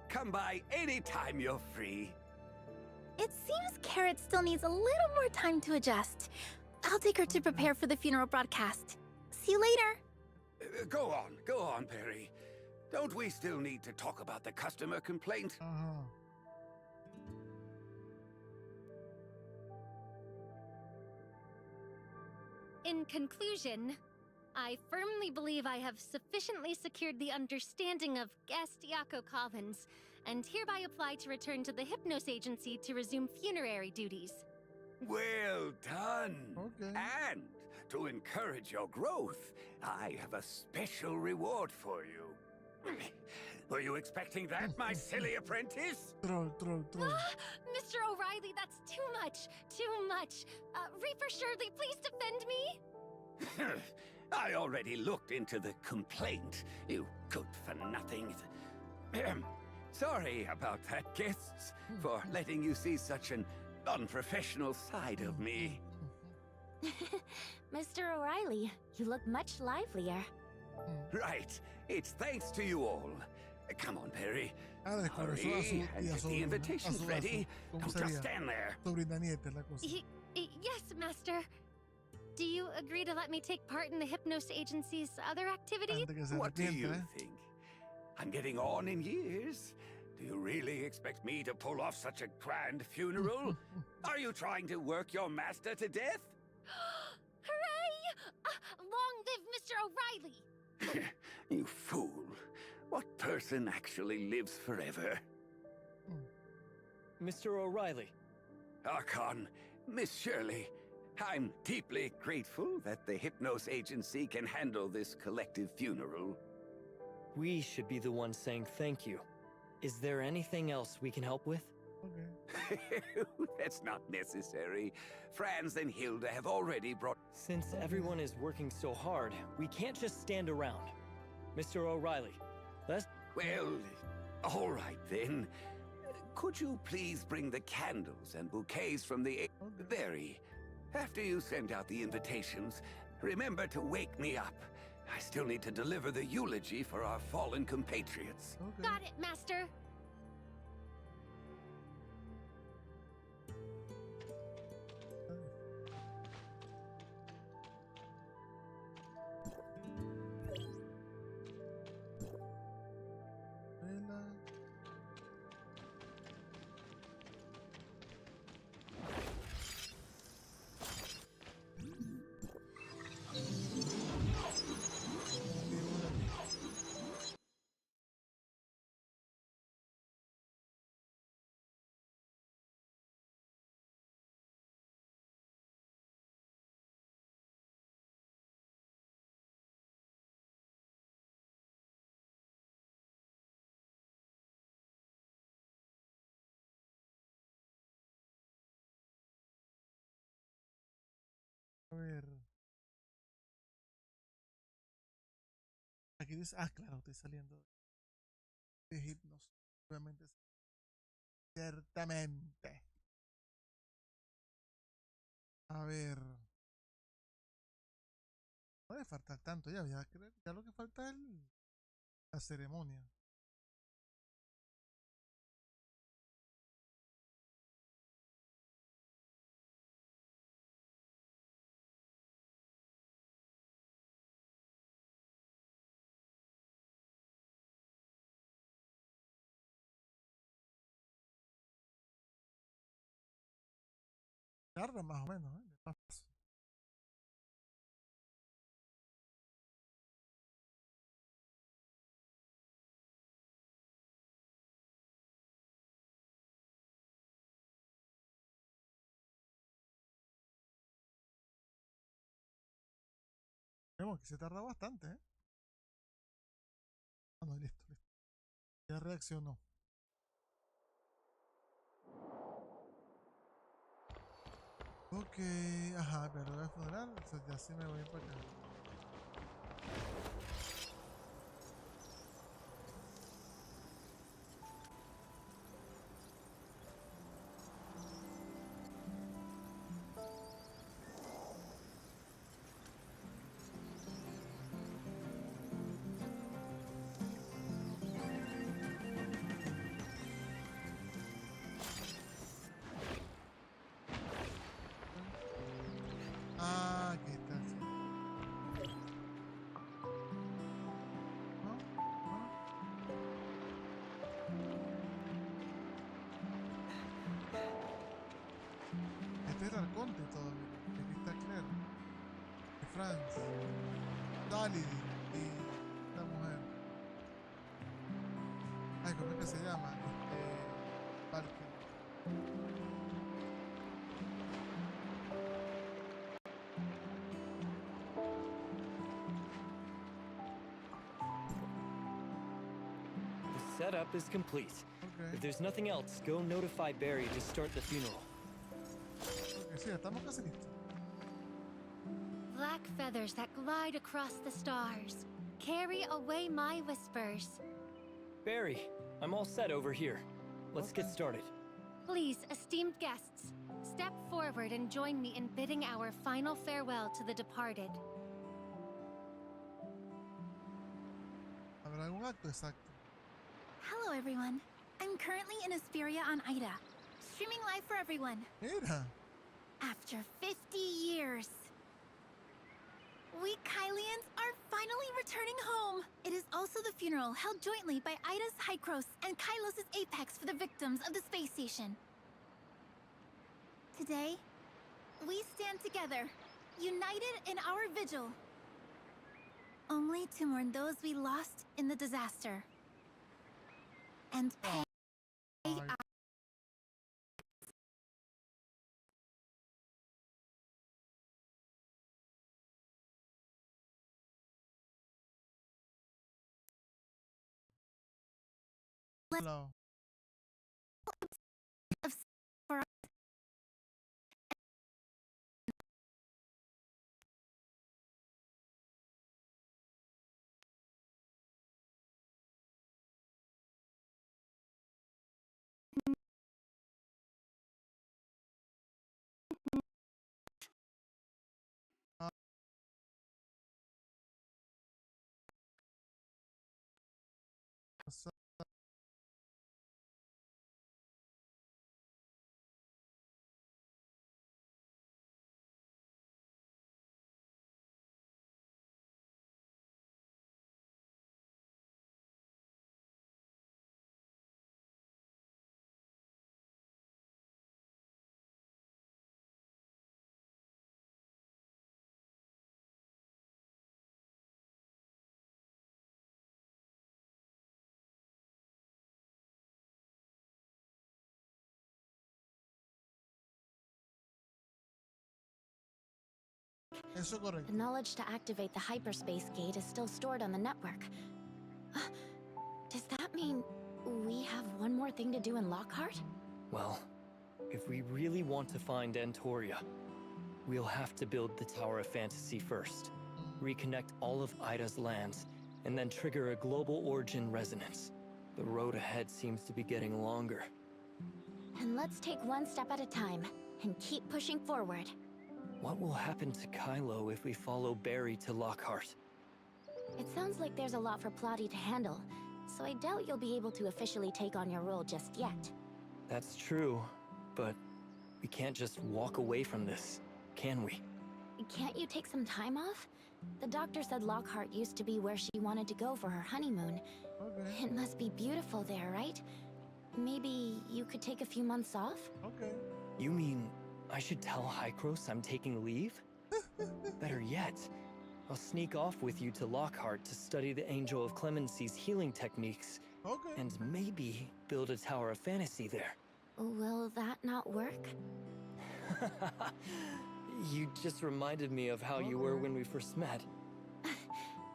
Come by anytime you're free. It seems Carrot still needs a little more time to adjust. I'll take her to prepare for the funeral broadcast. See you later. Go on, Barry. Don't we still need to talk about the customer complaint? Ajá. In conclusion, I firmly believe I have sufficiently secured the understanding of guest Yako Collins, and hereby apply to return to the Hypnos Agency to resume funerary duties. Well done. Okay. And to encourage your growth, I have a special reward for you. Were you expecting that, my silly apprentice? Troll. Mr. O'Reilly, that's too much. Too much. Reaper Shirley, please defend me. I already looked into the complaint, you good-for-nothing. Sorry about that, guests, for letting you see such an unprofessional side of me. Mr. O'Reilly, you look much livelier. Right, it's thanks to you all. Come on, Perry. Descubrió Hurry, a and get the invitations ready. ¿Cómo Don't sería? just stand there. Sobrina nieta es la cosa. Yes, Master. Do you agree to let me take part in the Hypnos Agency's other activities? Antes que se What do you arrepienta, ¿eh? think? I'm getting on in years. Do you really expect me to pull off such a grand funeral? Are you trying to work your master to death? Hooray! Long live Mr. O'Reilly! You fool. What person actually lives forever? Mr. O'Reilly. Archon, Miss Shirley, I'm deeply grateful that the Hypnos Agency can handle this collective funeral. We should be the ones saying thank you. Is there anything else we can help with? Okay. That's not necessary. Franz and Hilda have already brought... Since everyone is working so hard, we can't just stand around. Mr. O'Reilly, let's... Well, all right then. Could you please bring the candles and bouquets from the... Barry, after you send out the invitations, remember to wake me up. I still need to deliver the eulogy for our fallen compatriots. Ok. Got it, Master. Vela. A ver. Aquí dice, claro, estoy saliendo de hipnos. Obviamente, ciertamente. A ver, no debe faltar tanto ya lo que falta es la ceremonia. Tarda más o menos, ¿eh? De paso. Vemos que se tarda bastante, ¿eh? Ah, no, listo, listo. Ya reaccionó. Ok, ajá, pero voy a funeral, o sea, ya sí me voy para acá. Ah, aquí está. Sí. ¿No? ¿No? Este es el arconte todavía. Aquí está Claire. Y Franz. Dali y esta mujer. Ay, ¿cómo es que se llama? Parque. The setup is complete. Ok. If there's nothing else, go notify Barry to start the funeral. Ok, sí, estamos casi listos. Black feathers that glide across the stars. Carry away my whispers. Barry, I'm all set over here. Let's get Okay. started. Please, esteemed guests, step forward and join me in bidding our final farewell to the departed. ¿Habrá algún acto exacto? Hello, everyone. I'm currently in Asperia on Ida, streaming live for everyone. Mira. After 50 years, we Kylians are finally returning home. It is also the funeral held jointly by Ida's Hykros and Kylos' Apex for the victims of the space station. Today, we stand together, united in our vigil, only to mourn those we lost in the disaster and pay Ay, hola. for O sea, eso es The correcto. knowledge to activate the hyperspace gate is still stored on the network. Does that mean we have one more thing to do in Lockhart? Well, if we really want to find Antoria, we'll have to build the Tower of Fantasy first, reconnect all of Ida's lands, and then trigger a global origin resonance. The road ahead seems to be getting longer. And let's take one step at a time and keep pushing forward. What will happen to Kailo if we follow Barry to Lockhart? It sounds like there's a lot for Plotty to handle, so I doubt you'll be able to officially take on your role just yet. That's true, but we can't just walk away from this, can we? Can't you take some time off? The doctor said Lockhart used to be where she wanted to go for her honeymoon. Okay. It must be beautiful there, right? Maybe you could take a few months off? Okay. You mean I should tell Hykros I'm taking leave? Better yet, I'll sneak off with you to Lockhart to study the Angel of Clemency's healing techniques, Okay. and maybe build a Tower of Fantasy there. Will that not work? You just reminded me of how you were when we first met.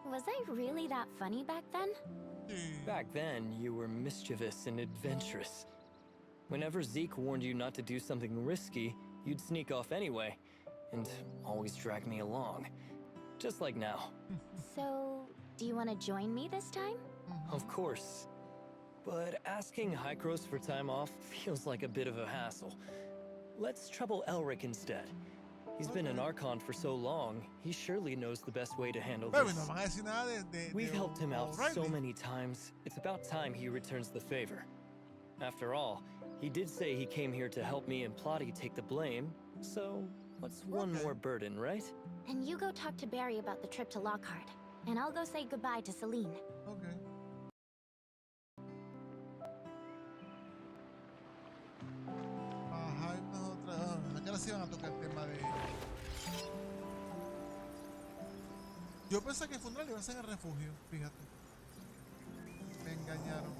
Was I really that funny back then? Back then, you were mischievous and adventurous. Whenever Zeke warned you not to do something risky, you'd sneak off anyway, and always drag me along. Just like now. So, do you want to join me this time? Of course. But asking Hykros for time off feels like a bit of a hassle. Let's trouble Elric instead. He's been an Archon for so long, he surely knows the best way to handle Pero this. no van a decir nada de We've helped him out so O'Reilly. many times, it's about time he returns the favor. After all, he did say he came here to help me and Plotty take the blame, so what's one more burden, right? Then you go talk to Barry about the trip to Lockhart, and I'll go say goodbye to Celine. Okay. Ajá, ¿a qué hora se iban a tocar el tema de...? Yo pensé que el funeral iba a ser en el refugio, fíjate. Me engañaron.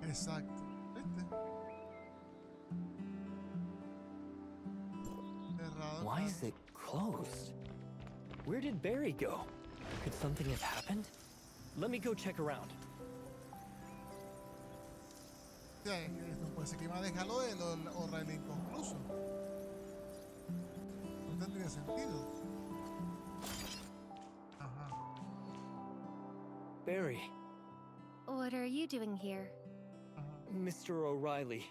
Exacto. ¿Viste? Cerrado. Why is it closed? Where did Barry go? Could something have happened? Let me go check around. O sea, esto puede ser que iba a dejarlo de O'Reilly inconcluso. No tendría sentido. Ajá. Barry, What are you doing here? Ajá. Mr. O'Reilly.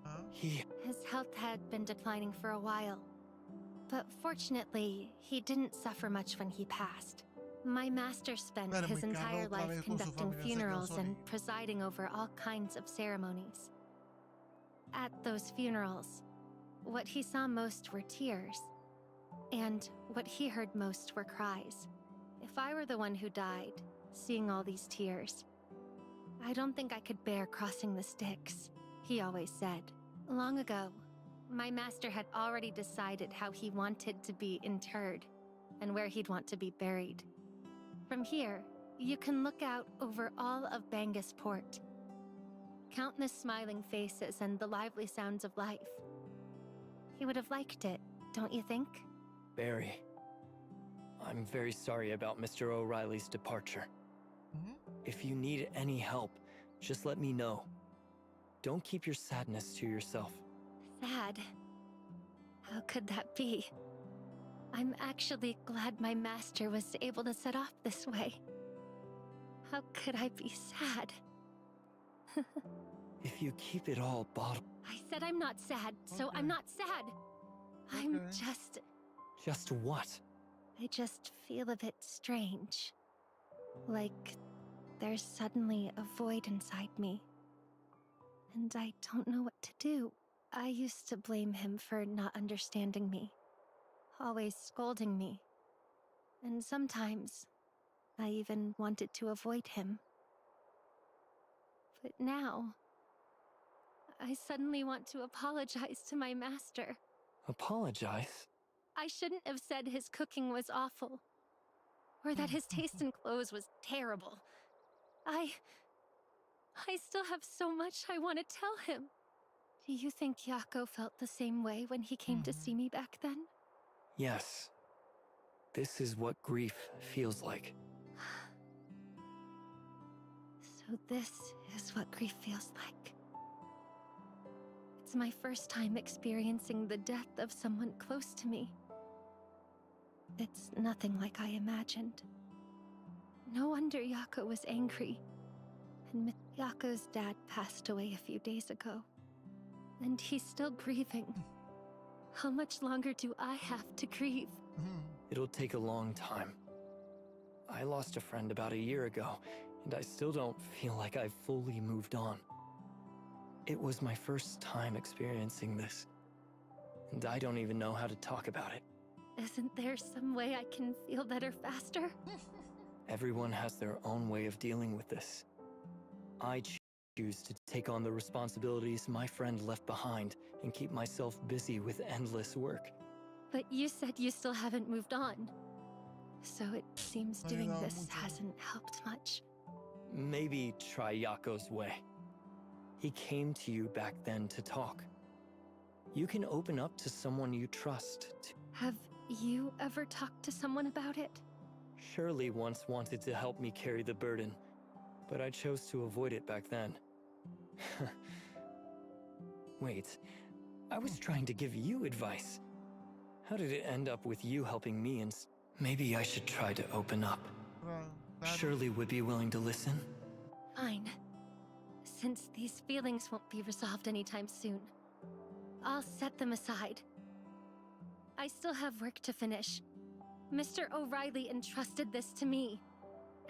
Ajá. His health had been declining for a while. But fortunately, he didn't suffer much when he passed. My master spent Pero his mi carro entire otra life vez con su conducting familia se quedó funerals and solito. presiding over all kinds of ceremonies. At those funerals, what he saw most were tears, and what he heard most were cries. If I were the one who died, seeing all these tears, I don't think I could bear crossing the Styx, he always said. Long ago, my master had already decided how he wanted to be interred and where he'd want to be buried. From here, you can look out over all of Bangus Port. Countless smiling faces and the lively sounds of life. He would have liked it, don't you think? Barry, I'm very sorry about Mr. O'Reilly's departure. Mhm. If you need any help, just let me know. Don't keep your sadness to yourself. Sad. How could that be? I'm actually glad my master was able to set off this way. How could I be sad? If you keep it all bottled... I said I'm not sad, so Okay. I'm not sad. I'm Okay. just... Just what? I just feel a bit strange. Like there's suddenly a void inside me. And I don't know what to do. I used to blame him for not understanding me, always scolding me. And sometimes I even wanted to avoid him. But now, I suddenly want to apologize to my master. Apologize? I shouldn't have said his cooking was awful, or that his taste in clothes was terrible. I still have so much I want to tell him. Do you think Yako felt the same way when he came to see me back then? Yes. This is what grief feels like. So this is what grief feels like. It's my first time experiencing the death of someone close to me. It's nothing like I imagined. No wonder Yako was angry. And Yako's dad passed away a few days ago. And he's still grieving. How much longer do I have to grieve? It'll take a long time. I lost a friend about a year ago, and I still don't feel like I've fully moved on. It was my first time experiencing this, and I don't even know how to talk about it. Isn't there some way I can feel better faster? Everyone has their own way of dealing with this. I choose to take on the responsibilities my friend left behind and keep myself busy with endless work. But you said you still haven't moved on. So it seems doing this hasn't helped much. Maybe try Yako's way. He came to you back then to talk. You can open up to someone you trust. Have you ever talked to someone about it? Shirley once wanted to help me carry the burden, but I chose to avoid it back then. Wait, I was trying to give you advice. How did it end up with you helping me maybe I should try to open up. Shirley would be willing to listen? Fine. Since these feelings won't be resolved anytime soon, I'll set them aside. I still have work to finish. Mr. O'Reilly entrusted this to me.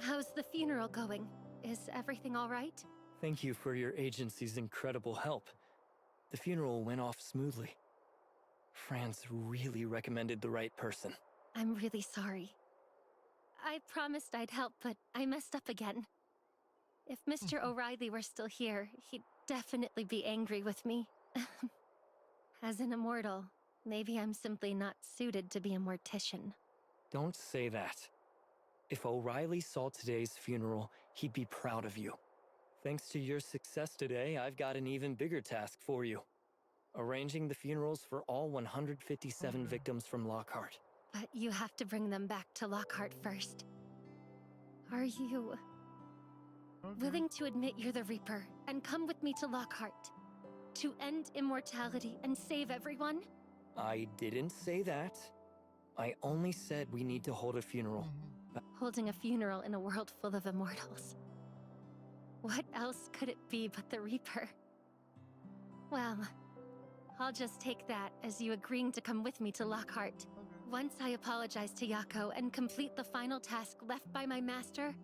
How's the funeral going? Is everything all right? Thank you for your agency's incredible help. The funeral went off smoothly. Franz really recommended the right person. I'm really sorry. I promised I'd help, but I messed up again. If Mr. O'Reilly were still here, he'd definitely be angry with me. As an immortal, maybe I'm simply not suited to be a mortician. Don't say that. If O'Reilly saw today's funeral, he'd be proud of you. Thanks to your success today, I've got an even bigger task for you. Arranging the funerals for all 157 victims from Lockhart. But you have to bring them back to Lockhart first. Are you willing to admit you're the Reaper and come with me to Lockhart? To end immortality and save everyone? I didn't say that. I only said we need to hold a funeral. Holding a funeral in a world full of immortals. What else could it be but the Reaper? Well, I'll just take that as you agreeing to come with me to Lockhart. Once I apologize to Yako and complete the final task left by my master,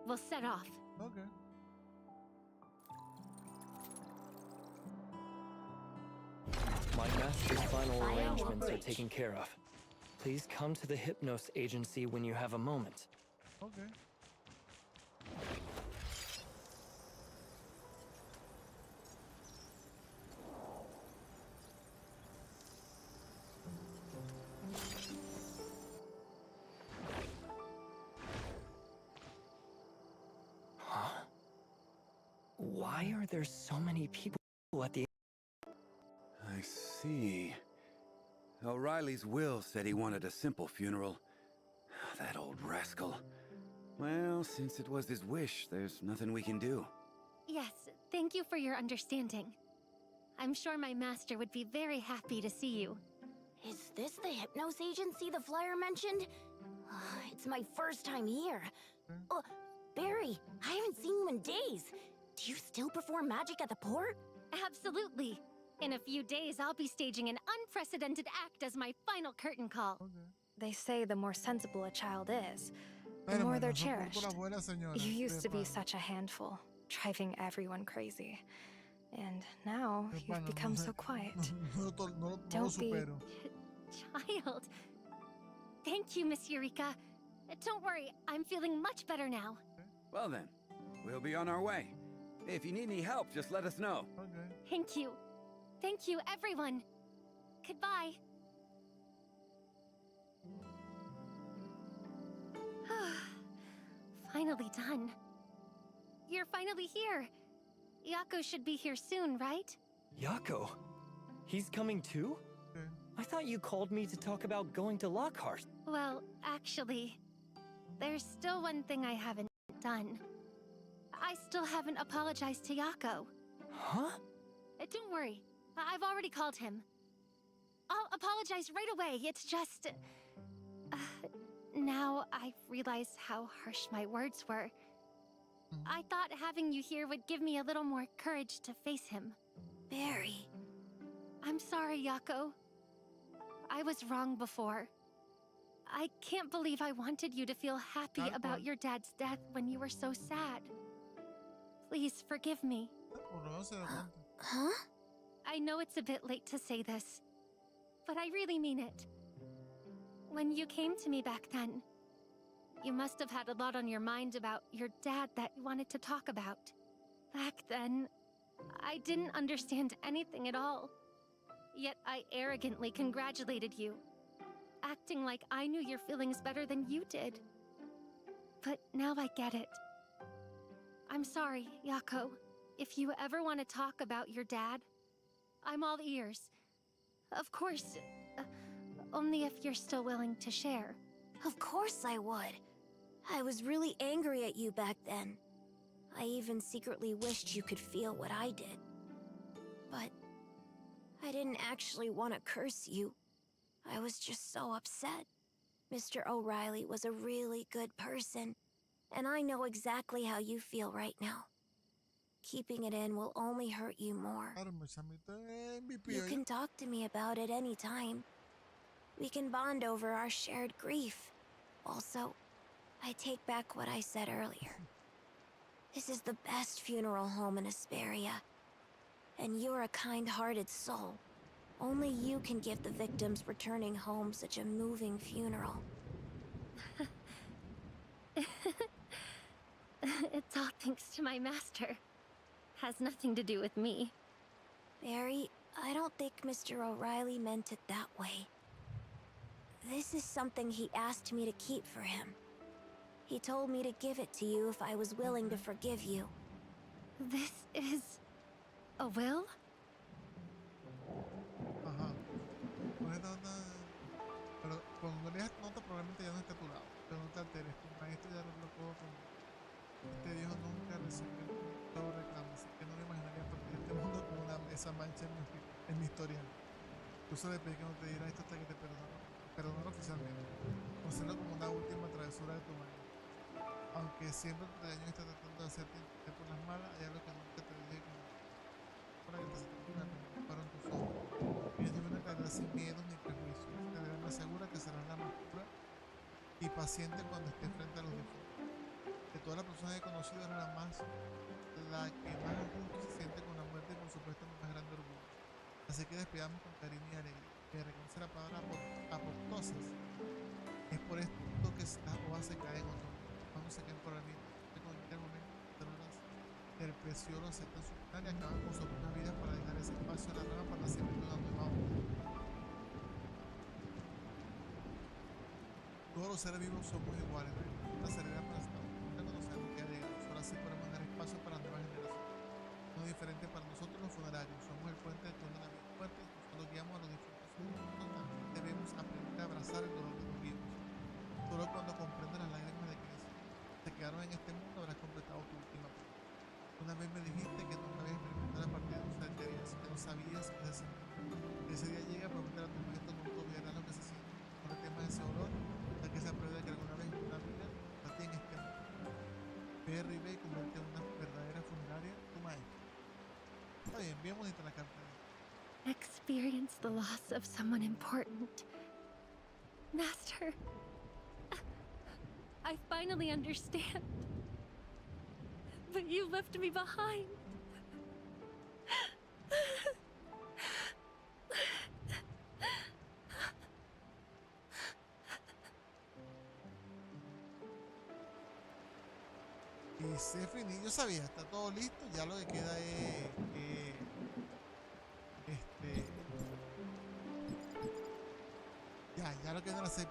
we'll set off. Okay. My master's final arrangements are taken care of. Please come to the Hypnos agency when you have a moment. Okay. Huh? Why are there so many people at the... I see. O'Reilly's will said he wanted a simple funeral. That old rascal. Well, since it was his wish, there's nothing we can do. Yes, thank you for your understanding. I'm sure my master would be very happy to see you. Is this the Hypnos agency the flyer mentioned? It's my first time here. Barry, I haven't seen you in days. Do you still perform magic at the port? Absolutely. In a few days, I'll be staging an unprecedented act as my final curtain call. They say the more sensible a child is, the more they're cherished. You used to be such a handful, driving everyone crazy. And now you've become so quiet. Don't be... Child. Thank you, Miss Eureka. Don't worry, I'm feeling much better now. Well then, we'll be on our way. If you need any help, just let us know. Thank you. Thank you, everyone. Goodbye. Finally done. You're finally here. Yako should be here soon, right? Yako? He's coming too? I thought you called me to talk about going to Lockhart. Well, actually, there's still one thing I haven't done. I still haven't apologized to Yako. Huh? Don't worry. I've already called him. I'll apologize right away. It's just... now I realize how harsh my words were. I thought having you here would give me a little more courage to face him. Barry. I'm sorry, Yako. I was wrong before. I can't believe I wanted you to feel happy about your dad's death when you were so sad. Please forgive me. Huh? I know it's a bit late to say this, but I really mean it. When you came to me back then, you must have had a lot on your mind about your dad that you wanted to talk about. Back then, I didn't understand anything at all. Yet I arrogantly congratulated you, acting like I knew your feelings better than you did. But now I get it. I'm sorry, Yako. If you ever want to talk about your dad, I'm all ears. Of course, only if you're still willing to share. Of course I would. I was really angry at you back then. I even secretly wished you could feel what I did. But I didn't actually want to curse you. I was just so upset. Mr. O'Reilly was a really good person, and I know exactly how you feel right now. Keeping it in will only hurt you more. You can talk to me about it anytime. We can bond over our shared grief. Also, I take back what I said earlier. This is the best funeral home in Asperia. And you're a kind-hearted soul. Only you can give the victims returning home such a moving funeral. It's all thanks to my master. Has nothing to do with me. Barry, I don't think Mr. O'Reilly meant it that way. This is something he asked me to keep for him. He told me to give it to you if I was willing to forgive you. This is... a will? Ajá. No es nada. Pero cuando leas nota probablemente ya no esté a tu lado. Pero no te alteres, tu maestro ya lo colocó como... Este viejo nunca recibió todo reclamo, así que no me imaginaría partir de este mundo con esa mancha en mi historia. Incluso le pedí que no te diera esto hasta que te perdonar oficialmente. Considero como una última travesura de tu maestro. Aunque siempre te daño y está tratando de hacerte entender por las malas, hay algo que nunca te dije que para que te sientas para tus ojos. Ellos deben aclarar sin miedos ni prejuicios. Te deben asegurar que serás la más pura y paciente cuando estés frente a los difuntos. De todas las personas que he conocido, era la que más a gusto se siente con la muerte y por supuesto mi más grande orgullo. Así que despidamos con cariño y alegría. Que reconoce la palabra apoptosis. Es por esto que las hojas se caen o no. Cuando se caen por el mismo. Con el momento del precioso aceptan su final y acaban con su propia vida para dejar ese espacio a la rama para nacimiento de una nueva obra. Todos los seres vivos somos iguales. La seriedad para reconocemos que ha llegado. Solo así podemos dar espacio para nuevas generaciones. No es diferente para nosotros los funerarios. Somos el puente entre una vida y muerte. Nosotros guiamos a los difuntos. Debemos aprender a abrazar el dolor de los vivos. Solo cuando comprendas las lágrimas de quienes se quedaron en este mundo habrás completado tu última parte. Una vez me dijiste que nunca habías experimentado la partida de tus alteridades, que no sabías qué decir. Ese día llega, prometer a tu maestro nunca olvidarás lo que Berry Bay convierte en una verdadera funeraria tu maestro. Está bien, bien bonita la carta. Experience the loss of someone important. Master, I finally understand. But you left me behind. Y Stephanie, yo sabía, está todo listo, ya lo que queda es ya lo queda en la 6.0.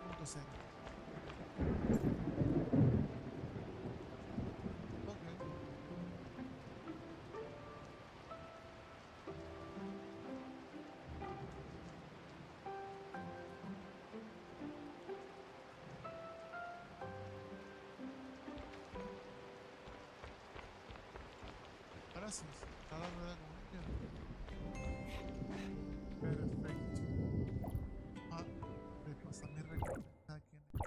Ahora sí, está la rueda con ella. Perfecto. Ah, repasar mi recompensa aquí en el...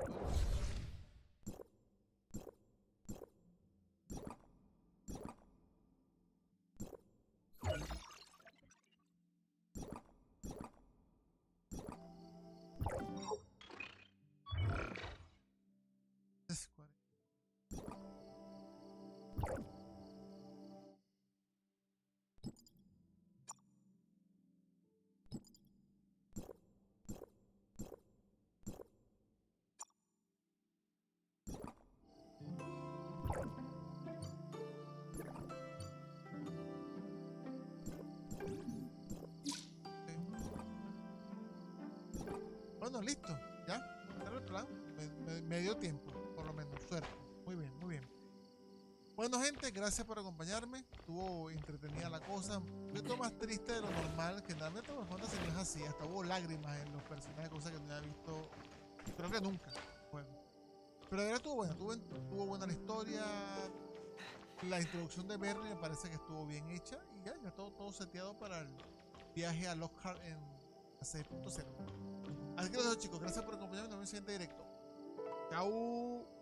Es 40. Bueno, listo, ya, era el plan. Me dio tiempo, por lo menos, suerte. Muy bien, muy bien. Bueno, gente, gracias por acompañarme. Estuvo entretenida la cosa. Un poquito más triste de lo normal. Generalmente los fantasy no es así. Hasta hubo lágrimas en los personajes, cosas que no había visto, creo que nunca. Bueno, pero ahora estuvo buena. Estuvo buena la historia. La introducción de Bernie me parece que estuvo bien hecha. Y ya todo seteado para el viaje a Lockhart en la 6.0. Así que los dejo, chicos. Gracias por acompañarme en el siguiente directo. Chao.